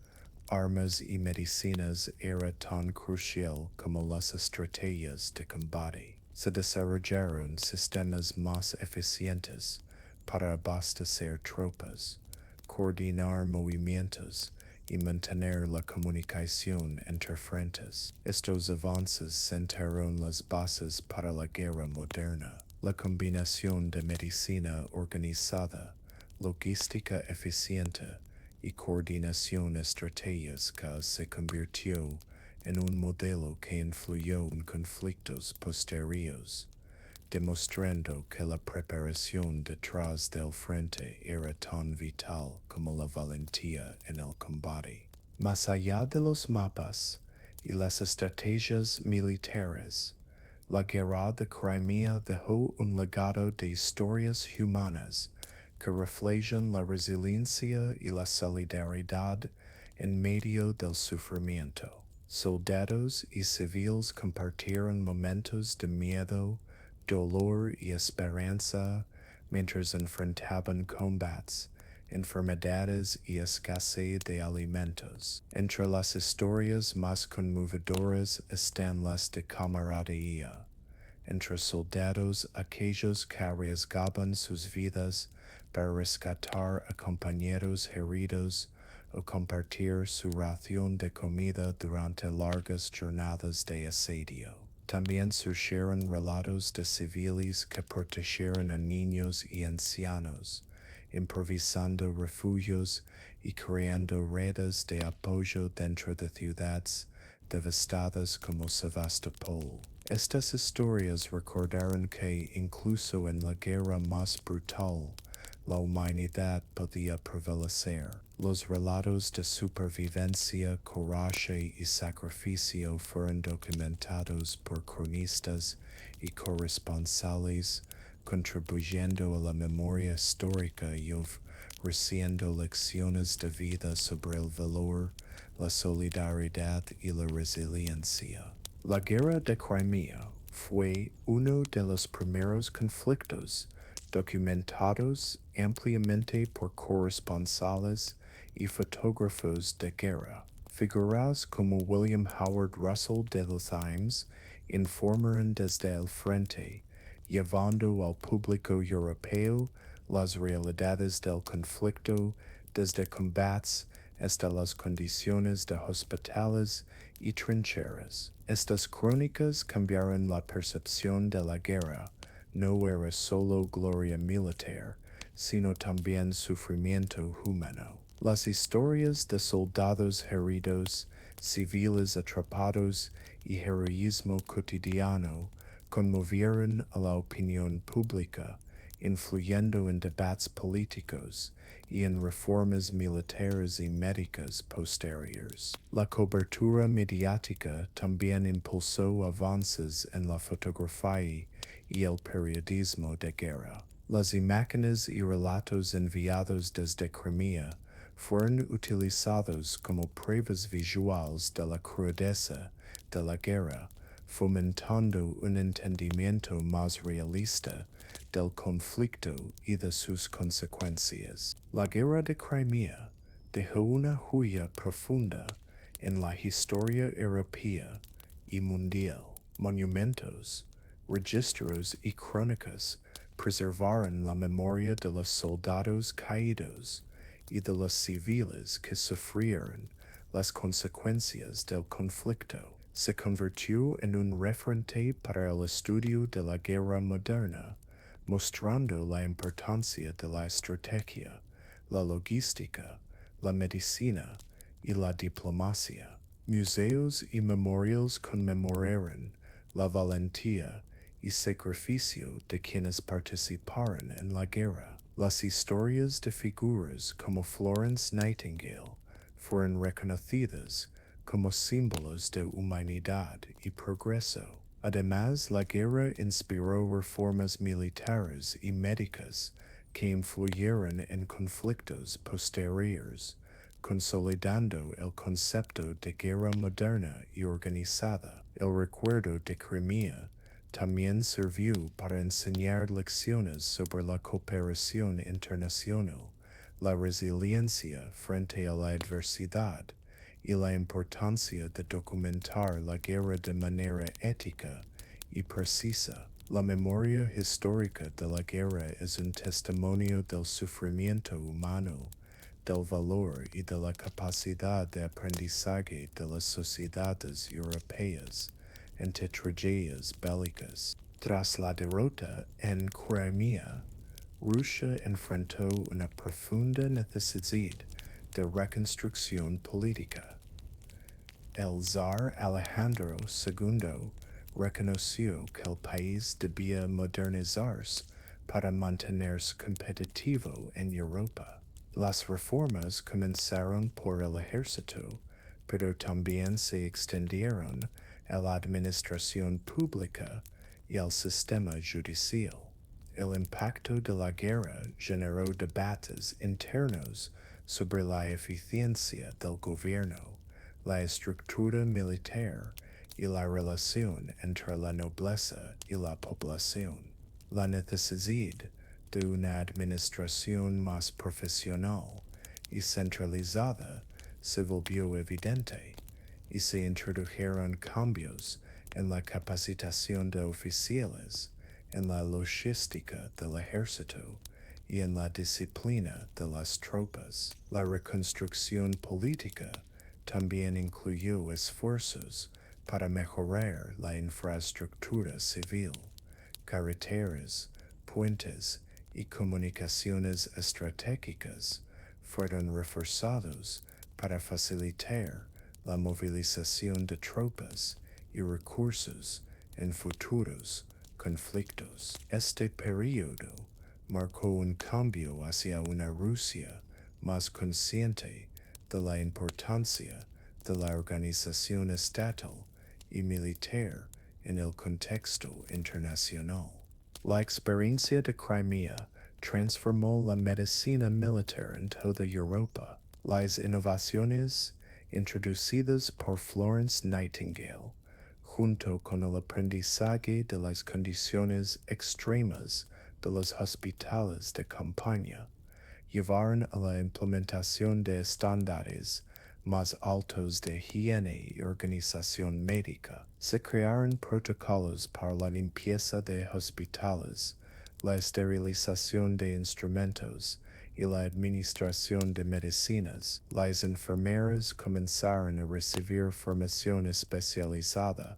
armas y medicinas era tan crucial como las estrategias de combate. Se desarrollaron sistemas más eficientes para abastecer tropas, coordinar movimientos y mantener la comunicación entre frentes. Estos avances sentaron las bases para la guerra moderna. La combinación de medicina organizada, logística eficiente y coordinación estratégica se convirtió en un modelo que influyó en conflictos posteriores, demostrando que la preparación detrás del frente era tan vital como la valentía en el combate. Más allá de los mapas y las estrategias militares, la Guerra de Crimea dejó un legado de historias humanas que reflejan la resiliencia y la solidaridad en medio del sufrimiento. Soldados y civiles compartieron momentos de miedo, dolor y esperanza mientras enfrentaban combates, enfermedades y escasez de alimentos. Entre las historias más conmovedoras están las de camaradería entre soldados, aquellos que arriesgaban sus vidas para rescatar a compañeros heridos o compartir su ración de comida durante largas jornadas de asedio. También surgieron relatos de civiles que protegieron a niños y ancianos, improvisando refugios y creando redes de apoyo dentro de ciudades devastadas como Sebastopol. Estas historias recordaron que incluso en la guerra más brutal, la humanidad podía prevalecer. Los relatos de supervivencia, coraje y sacrificio fueron documentados por cronistas y corresponsales, contribuyendo a la memoria histórica y ofreciendo lecciones de vida sobre el valor, la solidaridad y la resiliencia. La Guerra de Crimea fue uno de los primeros conflictos documentados ampliamente por corresponsales y fotógrafos de guerra. Figuras como William Howard Russell de los Times informaron desde el frente, llevando al público europeo las realidades del conflicto desde combates hasta las condiciones de hospitales y trincheras. Estas crónicas cambiaron la percepción de la guerra. No era solo gloria militar, sino también sufrimiento humano. Las historias de soldados heridos, civiles atrapados y heroísmo cotidiano conmovieron a la opinión pública, influyendo en debates políticos y en reformas militares y médicas posteriores. La cobertura mediática también impulsó avances en la fotografía y el periodismo de guerra. Las imágenes y relatos enviados desde Crimea fueron utilizados como pruebas visuales de la crudeza de la guerra, fomentando un entendimiento más realista del conflicto y de sus consecuencias. La Guerra de Crimea dejó una huella profunda en la historia europea y mundial. Monumentos, registros y crónicas preservaron la memoria de los soldados caídos y de los civiles que sufrieron las consecuencias del conflicto. Se convirtió en un referente para el estudio de la guerra moderna, mostrando la importancia de la estrategia, la logística, la medicina y la diplomacia. Museos y memoriales conmemoraron la valentía y sacrificio de quienes participaron en la guerra. Las historias de figuras como Florence Nightingale fueron reconocidas como símbolos de humanidad y progreso. Además, la guerra inspiró reformas militares y médicas que influyeron en conflictos posteriores, consolidando el concepto de guerra moderna y organizada. El recuerdo de Crimea también sirvió para enseñar lecciones sobre la cooperación internacional, la resiliencia frente a la adversidad y la importancia de documentar la guerra de manera ética y precisa. La memoria histórica de la guerra es un testimonio del sufrimiento humano, del valor y de la capacidad de aprendizaje de las sociedades europeas ante tragedias bélicas. Tras la derrota en Crimea, Rusia enfrentó una profunda necesidad de reconstrucción política. El zar Alejandro II reconoció que el país debía modernizarse para mantenerse competitivo en Europa. Las reformas comenzaron por el ejército, pero también se extendieron a la administración pública y al sistema judicial. El impacto de la guerra generó debates internos sobre la eficiencia del gobierno, la estructura militar y la relación entre la nobleza y la población. La necesidad de una administración más profesional y centralizada se volvió evidente y se introdujeron cambios en la capacitación de oficiales, en la logística del ejército y en la disciplina de las tropas. La reconstrucción política también incluyó esfuerzos para mejorar la infraestructura civil, carreteras, puentes y comunicaciones estratégicas fueron reforzados para facilitar la movilización de tropas y recursos en futuros conflictos. Este periodo marcó un cambio hacia una Rusia más consciente de la importancia de la organización estatal y militar en el contexto internacional. La experiencia de Crimea transformó la medicina militar en toda Europa. Las innovaciones introducidas por Florence Nightingale, junto con el aprendizaje de las condiciones extremas de los hospitales de campaña, llevaron a la implementación de estándares más altos de higiene y organización médica. Se crearon protocolos para la limpieza de hospitales, la esterilización de instrumentos y la administración de medicinas. Las enfermeras comenzaron a recibir formación especializada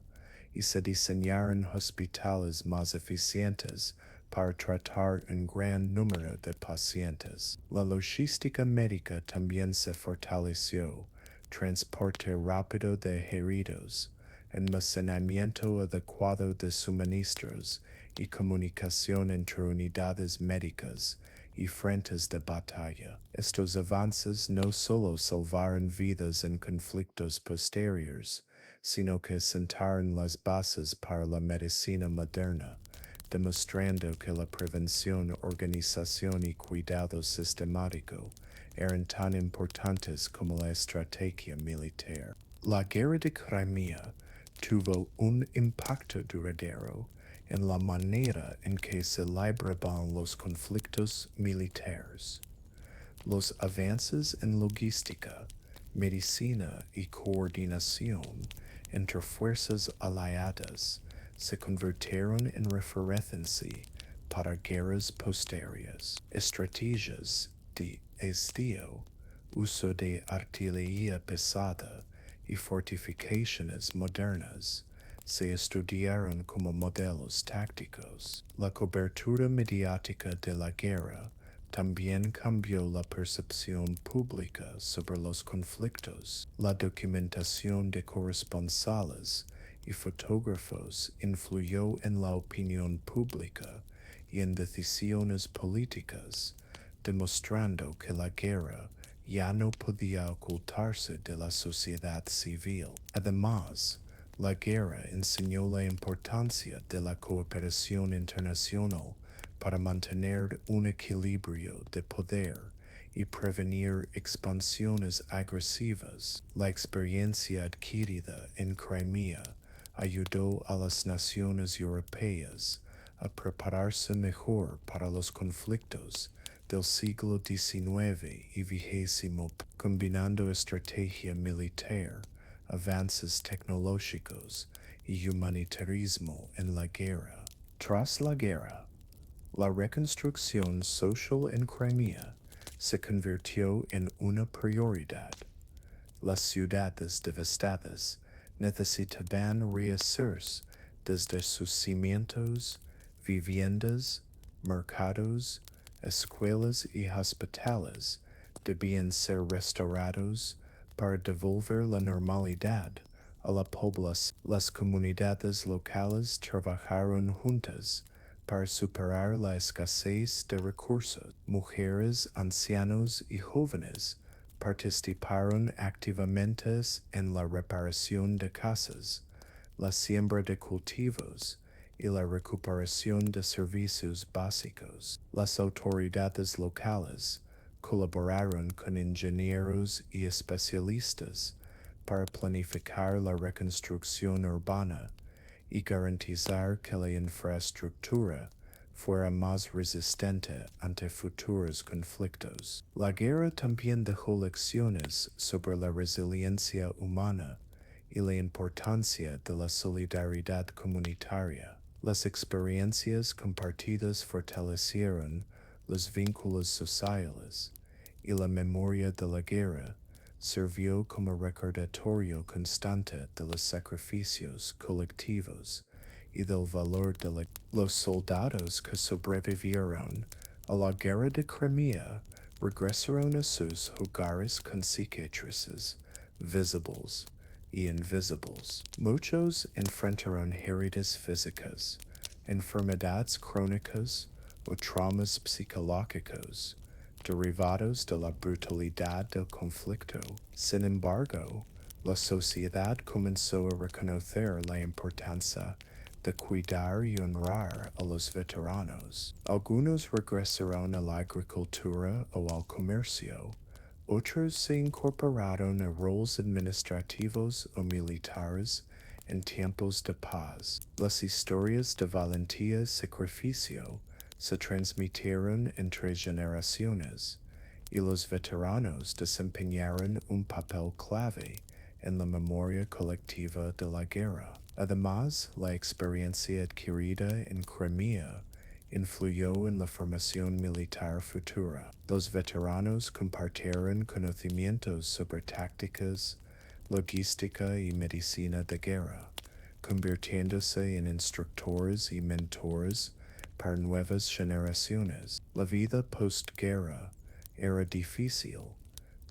y se diseñaron hospitales más eficientes para tratar un gran número de pacientes. La logística médica también se fortaleció, transporte rápido de heridos, almacenamiento adecuado de suministros y comunicación entre unidades médicas y frentes de batalla. Estos avances no solo salvaron vidas en conflictos posteriores, sino que sentaron las bases para la medicina moderna, demostrando que la prevención, organización y cuidado sistemático eran tan importantes como la estrategia militar. La Guerra de Crimea tuvo un impacto duradero en la manera en que se libraban los conflictos militares. Los avances en logística, medicina y coordinación entre fuerzas aliadas se convirtieron en referencia para guerras posteriores. Estrategias de estilo, uso de artillería pesada y fortificaciones modernas se estudiaron como modelos tácticos. La cobertura mediática de la guerra también cambió la percepción pública sobre los conflictos. La documentación de corresponsales y fotógrafos influyó en la opinión pública y en decisiones políticas, demostrando que la guerra ya no podía ocultarse de la sociedad civil. Además, la guerra enseñó la importancia de la cooperación internacional para mantener un equilibrio de poder y prevenir expansiones agresivas. La experiencia adquirida en Crimea ayudó a las naciones europeas a prepararse mejor para los conflictos del siglo XIX y XX, combinando estrategia militar, avances tecnológicos y humanitarismo en la guerra. Tras la guerra, la reconstrucción social en Crimea se convirtió en una prioridad. Las ciudades devastadas necesitaban rehacerse desde sus cimientos, viviendas, mercados, escuelas y hospitales debían ser restaurados para devolver la normalidad a la población. Las comunidades locales trabajaron juntas para superar la escasez de recursos. Mujeres, ancianos y jóvenes participaron activamente en la reparación de casas, la siembra de cultivos y la recuperación de servicios básicos. Las autoridades locales colaboraron con ingenieros y especialistas para planificar la reconstrucción urbana y garantizar que la infraestructura fuera más resistente ante futuros conflictos. La guerra también dejó lecciones sobre la resiliencia humana y la importancia de la solidaridad comunitaria. Las experiencias compartidas fortalecieron los vínculos sociales y la memoria de la guerra sirvió como recordatorio constante de los sacrificios colectivos y del valor de los soldados que sobrevivieron a la Guerra de Crimea regresaron a sus hogares con cicatrices visibles y invisibles. Muchos enfrentaron heridas físicas, enfermedades crónicas o traumas psicológicos derivados de la brutalidad del conflicto. Sin embargo, la sociedad comenzó a reconocer la importancia de cuidar y honrar a los veteranos. Algunos regresaron a la agricultura o al comercio, otros se incorporaron a roles administrativos o militares en tiempos de paz. Las historias de valentía y sacrificio se transmitieron entre generaciones, y los veteranos desempeñaron un papel clave en la memoria colectiva de la guerra. Además, la experiencia adquirida en Crimea influyó en la formación militar futura. Los veteranos compartieron conocimientos sobre tácticas, logística y medicina de guerra, convirtiéndose en instructores y mentores para nuevas generaciones. La vida postguerra era difícil,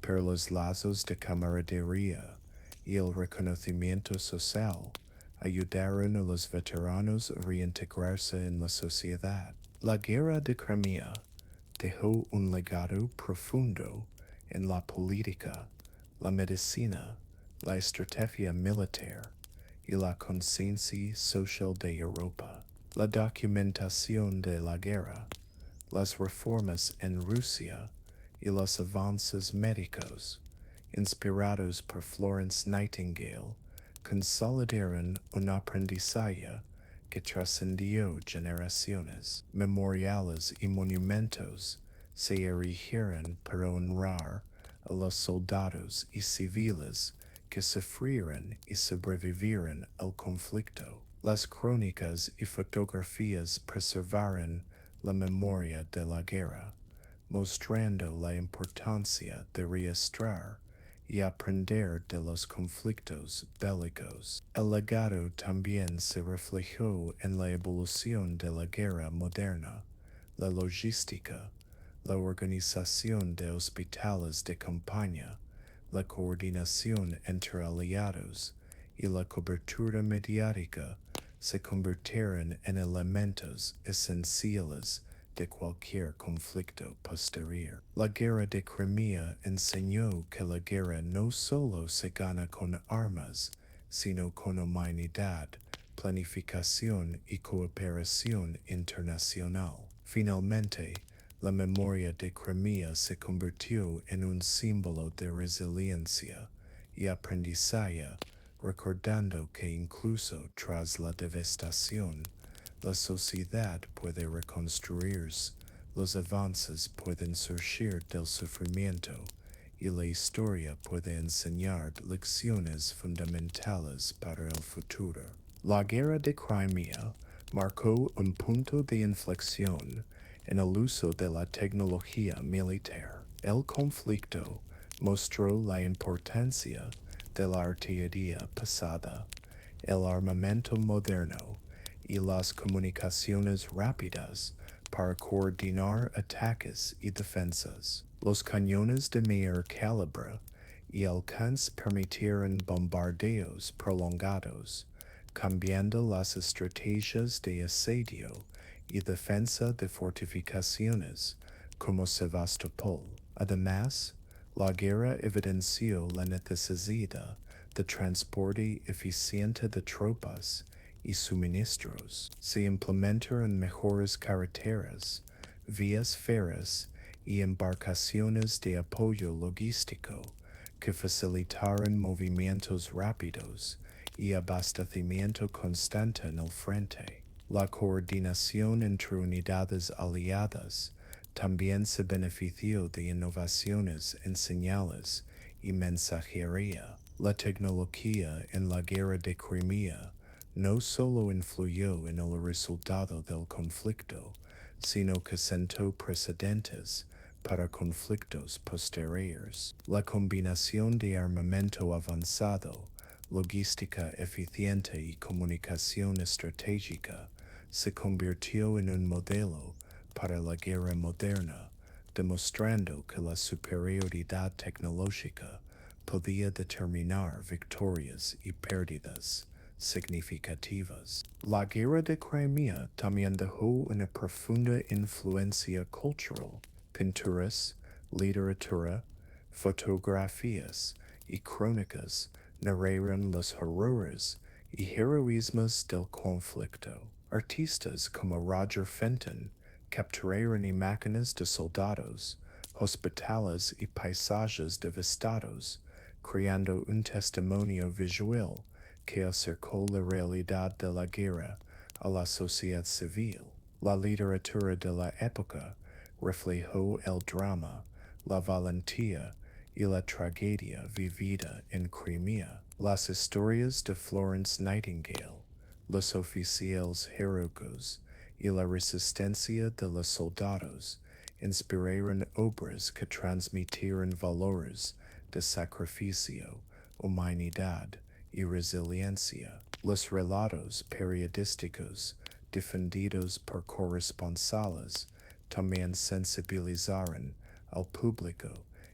pero los lazos de camaradería y el reconocimiento social ayudaron a los veteranos a reintegrarse en la sociedad. La Guerra de Crimea dejó un legado profundo en la política, la medicina, la estrategia militar y la conciencia social de Europa. La documentación de la guerra, las reformas en Rusia y los avances médicos, inspirados por Florence Nightingale, consolidaron un aprendizaje que trascendió generaciones. Memoriales y monumentos se erigieron para honrar a los soldados y civiles que sufrieron y sobrevivieron al conflicto. Las crónicas y fotografías preservaron la memoria de la guerra, mostrando la importancia de registrar y aprender de los conflictos bélicos. El legado también se reflejó en la evolución de la guerra moderna, la logística, la organización de hospitales de campaña, la coordinación entre aliados y la cobertura mediática se convirtieron en elementos esenciales de cualquier conflicto posterior. La Guerra de Crimea enseñó que la guerra no solo se gana con armas, sino con humanidad, planificación y cooperación internacional. Finalmente, la memoria de Crimea se convirtió en un símbolo de resiliencia y aprendizaje, recordando que incluso tras la devastación, la sociedad puede reconstruirse, los avances pueden surgir del sufrimiento y la historia puede enseñar lecciones fundamentales para el futuro. La Guerra de Crimea marcó un punto de inflexión en el uso de la tecnología militar. El conflicto mostró la importancia de la artillería pesada, el armamento moderno y las comunicaciones rápidas para coordinar ataques y defensas. Los cañones de mayor calibre y alcance permitieron bombardeos prolongados, cambiando las estrategias de asedio y defensa de fortificaciones como Sebastopol. Además, la guerra evidenció la necesidad de transporte eficiente de tropas y suministros. Se implementaron mejores carreteras, vías férreas y embarcaciones de apoyo logístico que facilitaron movimientos rápidos y abastecimiento constante en el frente. La coordinación entre unidades aliadas también se benefició de innovaciones en señales y mensajería. La tecnología en la Guerra de Crimea no solo influyó en el resultado del conflicto, sino que sentó precedentes para conflictos posteriores. La combinación de armamento avanzado, logística eficiente y comunicación estratégica se convirtió en un modelo para la guerra moderna, demostrando que la superioridad tecnológica podía determinar victorias y pérdidas significativas. La Guerra de Crimea también dejó una profunda influencia cultural. Pinturas, literatura, fotografías y crónicas narraron los horrores y heroísmos del conflicto. Artistas como Roger Fenton capturaron imágenes de soldados, hospitales y paisajes devastados, creando un testimonio visual que acercó la realidad de la guerra a la sociedad civil. La literatura de la época reflejó el drama, la valentía y la tragedia vivida en Crimea. Las historias de Florence Nightingale, los oficiales heroicos y la resistencia de los soldados inspiraron obras que transmitieron valores de sacrificio, humanidad y resiliencia. Los relatos periodísticos defendidos por corresponsales, también sensibilizaron al público,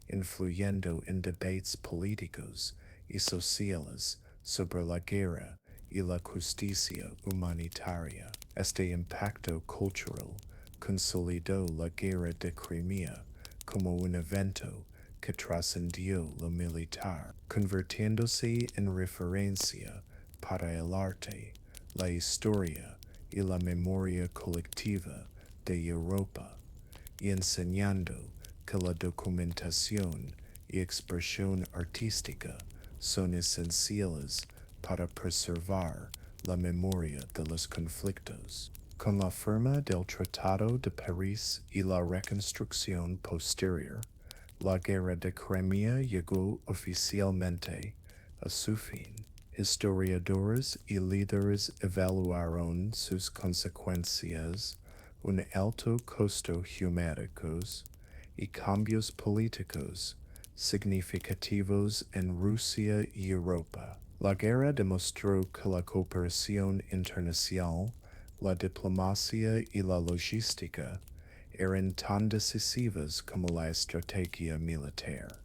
influyendo en debates políticos y sociales sobre la guerra y la justicia humanitaria. Este impacto cultural consolidó la Guerra de Crimea como un evento que trascendió lo militar, convirtiéndose en referencia para el arte, la historia y la memoria colectiva de Europa, y enseñando que la documentación y expresión artística son esenciales para preservar la memoria de los conflictos. Con la firma del Tratado de París y la reconstrucción posterior, la Guerra de Crimea llegó oficialmente a su fin. Historiadores y líderes evaluaron sus consecuencias, un alto costo humánicos y cambios políticos significativos en Rusia y Europa. La guerra demostró que la cooperación internacional, la diplomacia y la logística eran tan decisivas como la estrategia militar.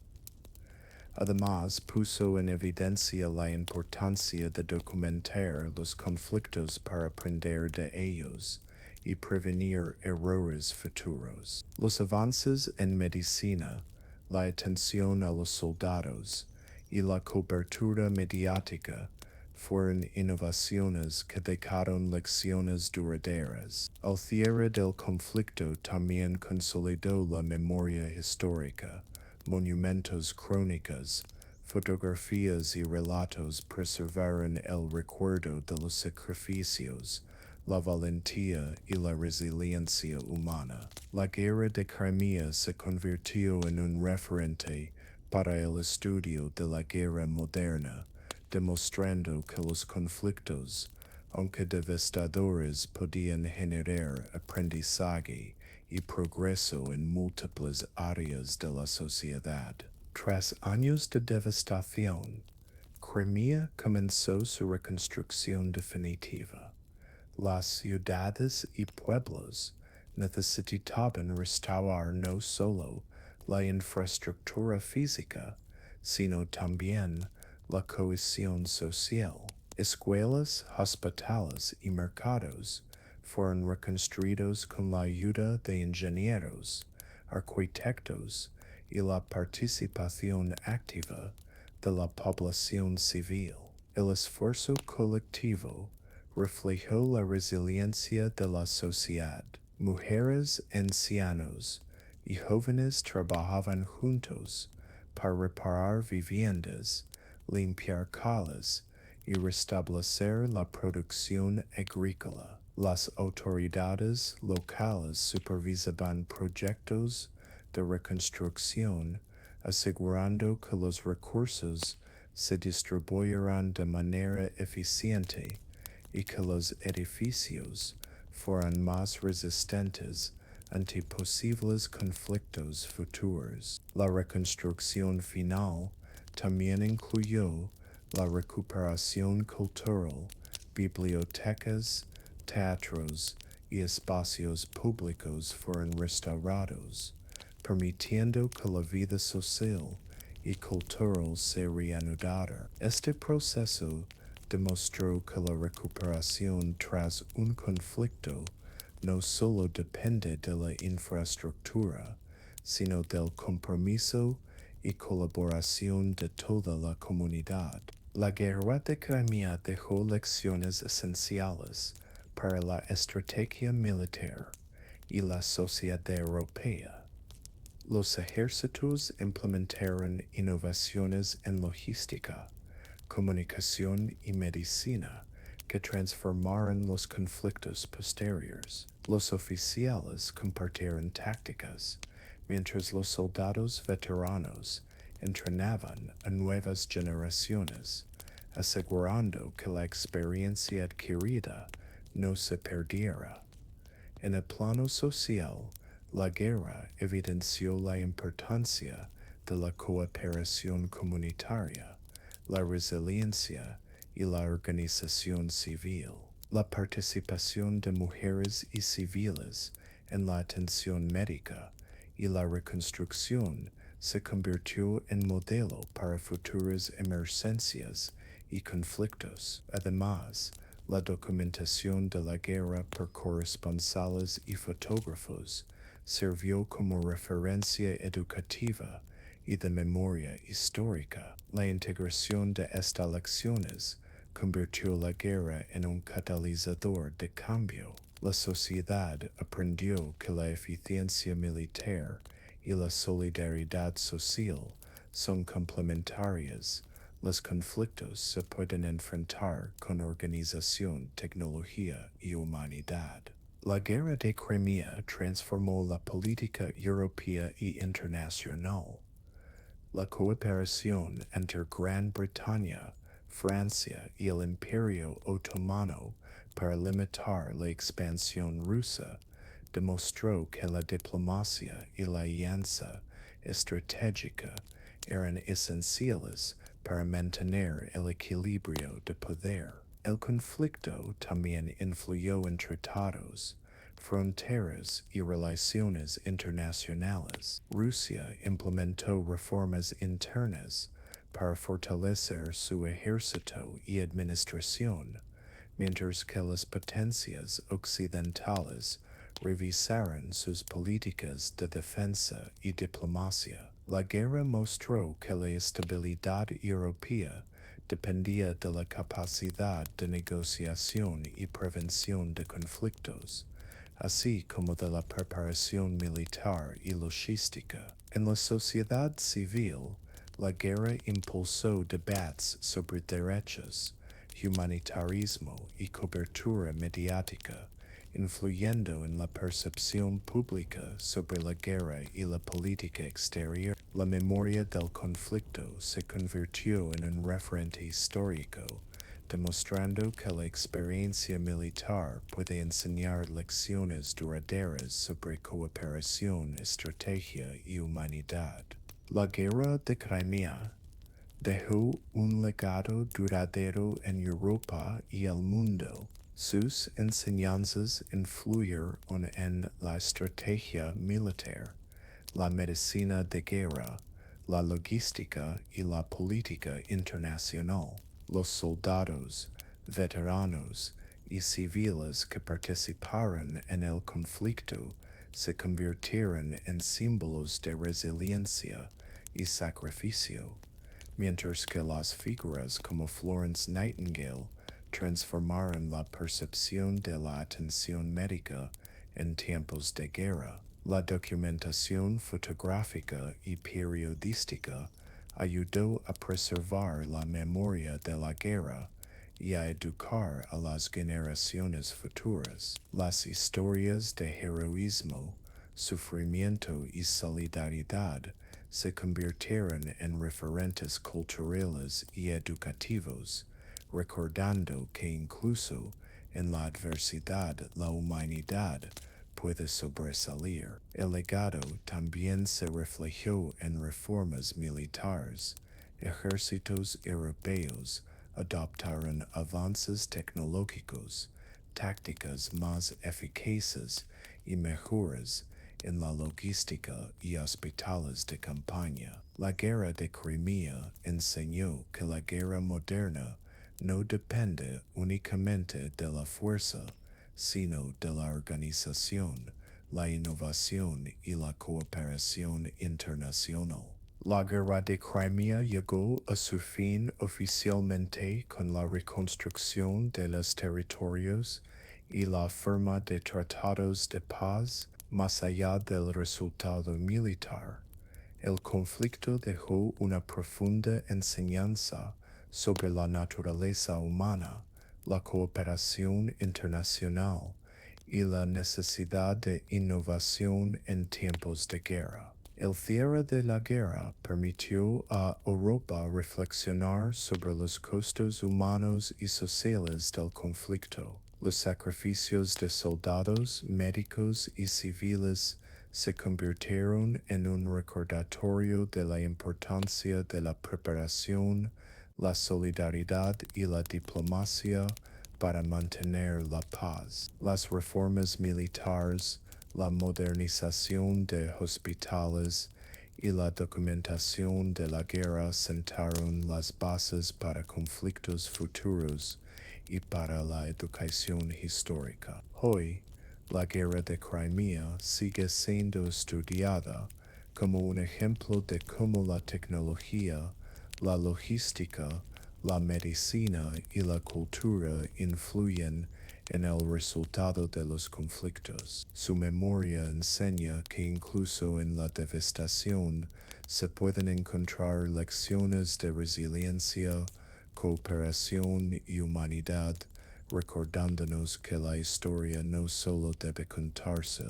Además, puso en evidencia la importancia de documentar los conflictos para aprender de ellos y prevenir errores futuros. Los avances en medicina, la atención a los soldados y la cobertura mediática fueron innovaciones que dejaron lecciones duraderas. Al cierre del conflicto también consolidó la memoria histórica. Monumentos, crónicas, fotografías y relatos preservaron el recuerdo de los sacrificios, la valentía y la resiliencia humana. La Guerra de Crimea se convirtió en un referente para el estudio de la guerra moderna, demostrando que los conflictos, aunque devastadores, podían generar aprendizaje y progreso en múltiples áreas de la sociedad. Tras años de devastación, Crimea comenzó su reconstrucción definitiva. Las ciudades y pueblos necesitaban restaurar no solo la infraestructura física, sino también la cohesión social. Escuelas, hospitales y mercados fueron reconstruidos con la ayuda de ingenieros, arquitectos y la participación activa de la población civil. El esfuerzo colectivo reflejó la resiliencia de la sociedad. Mujeres, ancianos y jóvenes trabajaban juntos para reparar viviendas, limpiar calles y restablecer la producción agrícola. Las autoridades locales supervisaban proyectos de reconstrucción, asegurando que los recursos se distribuyeran de manera eficiente y que los edificios fueran más resistentes ante posibles conflictos futuros. La reconstrucción final también incluyó la recuperación cultural, bibliotecas, teatros y espacios públicos fueron restaurados, permitiendo que la vida social y cultural se reanudara. Este proceso demostró que la recuperación tras un conflicto no solo depende de la infraestructura, sino del compromiso y colaboración de toda la comunidad. La Guerra de Crimea dejó lecciones esenciales para la estrategia militar y la sociedad europea. Los ejércitos implementaron innovaciones en logística, comunicación y medicina que transformaron los conflictos posteriores. Los oficiales compartieron tácticas, mientras los soldados veteranos entrenaban a nuevas generaciones, asegurando que la experiencia adquirida no se perdiera. En el plano social, la guerra evidenció la importancia de la cooperación comunitaria, la resiliencia y la organización civil. La participación de mujeres y civiles en la atención médica y la reconstrucción se convirtió en modelo para futuras emergencias y conflictos. Además, la documentación de la guerra por corresponsales y fotógrafos sirvió como referencia educativa y de memoria histórica. La integración de estas lecciones convirtió la guerra en un catalizador de cambio. La sociedad aprendió que la eficiencia militar y la solidaridad social son complementarias. Los conflictos se pueden enfrentar con organización, tecnología y humanidad. La Guerra de Crimea transformó la política europea y internacional. La cooperación entre Gran Bretaña, Francia y el Imperio Otomano para limitar la expansión rusa demostró que la diplomacia y la alianza estratégica eran esenciales para mantener el equilibrio de poder. El conflicto también influyó en tratados, fronteras y relaciones internacionales. Rusia implementó reformas internas para fortalecer su ejército y administración, mientras que las potencias occidentales revisaron sus políticas de defensa y diplomacia. La guerra mostró que la estabilidad europea dependía de la capacidad de negociación y prevención de conflictos, así como de la preparación militar y logística. En la sociedad civil, la guerra impulsó debates sobre derechos, humanitarismo y cobertura mediática, influyendo en la percepción pública sobre la guerra y la política exterior. La memoria del conflicto se convirtió en un referente histórico, demostrando que la experiencia militar puede enseñar lecciones duraderas sobre cooperación, estrategia y humanidad. La Guerra de Crimea dejó un legado duradero en Europa y el mundo. Sus enseñanzas influyeron en la estrategia militar, la medicina de guerra, la logística y la política internacional. Los soldados, veteranos y civiles que participaron en el conflicto se convirtieron en símbolos de resiliencia y sacrificio, mientras que las figuras como Florence Nightingale transformaron la percepción de la atención médica en tiempos de guerra. La documentación fotográfica y periodística ayudó a preservar la memoria de la guerra y a educar a las generaciones futuras. Las historias de heroísmo, sufrimiento y solidaridad se convirtieron en referentes culturales y educativos, recordando que incluso en la adversidad la humanidad puede sobresalir. El legado también se reflejó en reformas militares. Ejércitos europeos adoptaron avances tecnológicos, tácticas más eficaces y mejoras en la logística y hospitales de campaña. La Guerra de Crimea enseñó que la guerra moderna no depende únicamente de la fuerza, sino de la organización, la innovación y la cooperación internacional. La Guerra de Crimea llegó a su fin oficialmente con la reconstrucción de los territorios y la firma de tratados de paz. Más allá del resultado militar, el conflicto dejó una profunda enseñanza sobre la naturaleza humana, la cooperación internacional y la necesidad de innovación en tiempos de guerra. El cierre de la guerra permitió a Europa reflexionar sobre los costos humanos y sociales del conflicto. Los sacrificios de soldados, médicos y civiles se convirtieron en un recordatorio de la importancia de la preparación, la solidaridad y la diplomacia para mantener la paz. Las reformas militares, la modernización de hospitales y la documentación de la guerra sentaron las bases para conflictos futuros y para la educación histórica. Hoy, la Guerra de Crimea sigue siendo estudiada como un ejemplo de cómo la tecnología, la logística, la medicina y la cultura influyen en el resultado de los conflictos. Su memoria enseña que incluso en la devastación se pueden encontrar lecciones de resiliencia, cooperación y humanidad, recordándonos que la historia no solo debe contarse,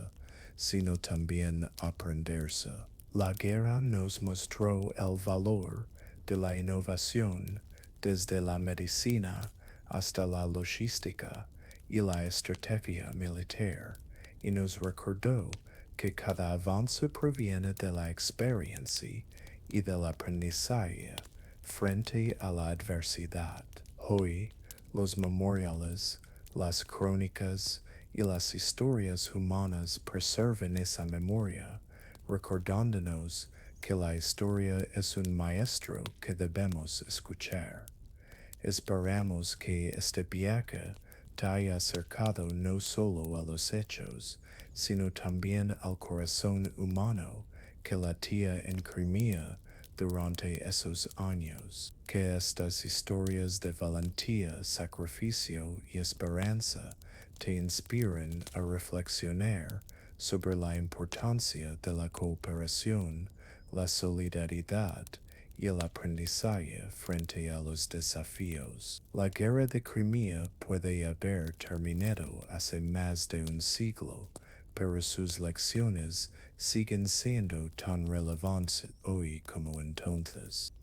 sino también aprenderse. La guerra nos mostró el valor de la innovación desde la medicina hasta la logística y la estrategia militar, y nos recordó que cada avance proviene de la experiencia y del aprendizaje frente a la adversidad. Hoy, los memoriales, las crónicas y las historias humanas preservan esa memoria, recordándonos que la historia es un maestro que debemos escuchar. Esperamos que este viaje te haya acercado no solo a los hechos, sino también al corazón humano que latía en Crimea durante esos años. Que estas historias de valentía, sacrificio y esperanza te inspiren a reflexionar sobre la importancia de la cooperación, la solidaridad y el aprendizaje frente a los desafíos. La Guerra de Crimea puede haber terminado hace más de un siglo, pero sus lecciones siguen siendo tan relevantes hoy como entonces.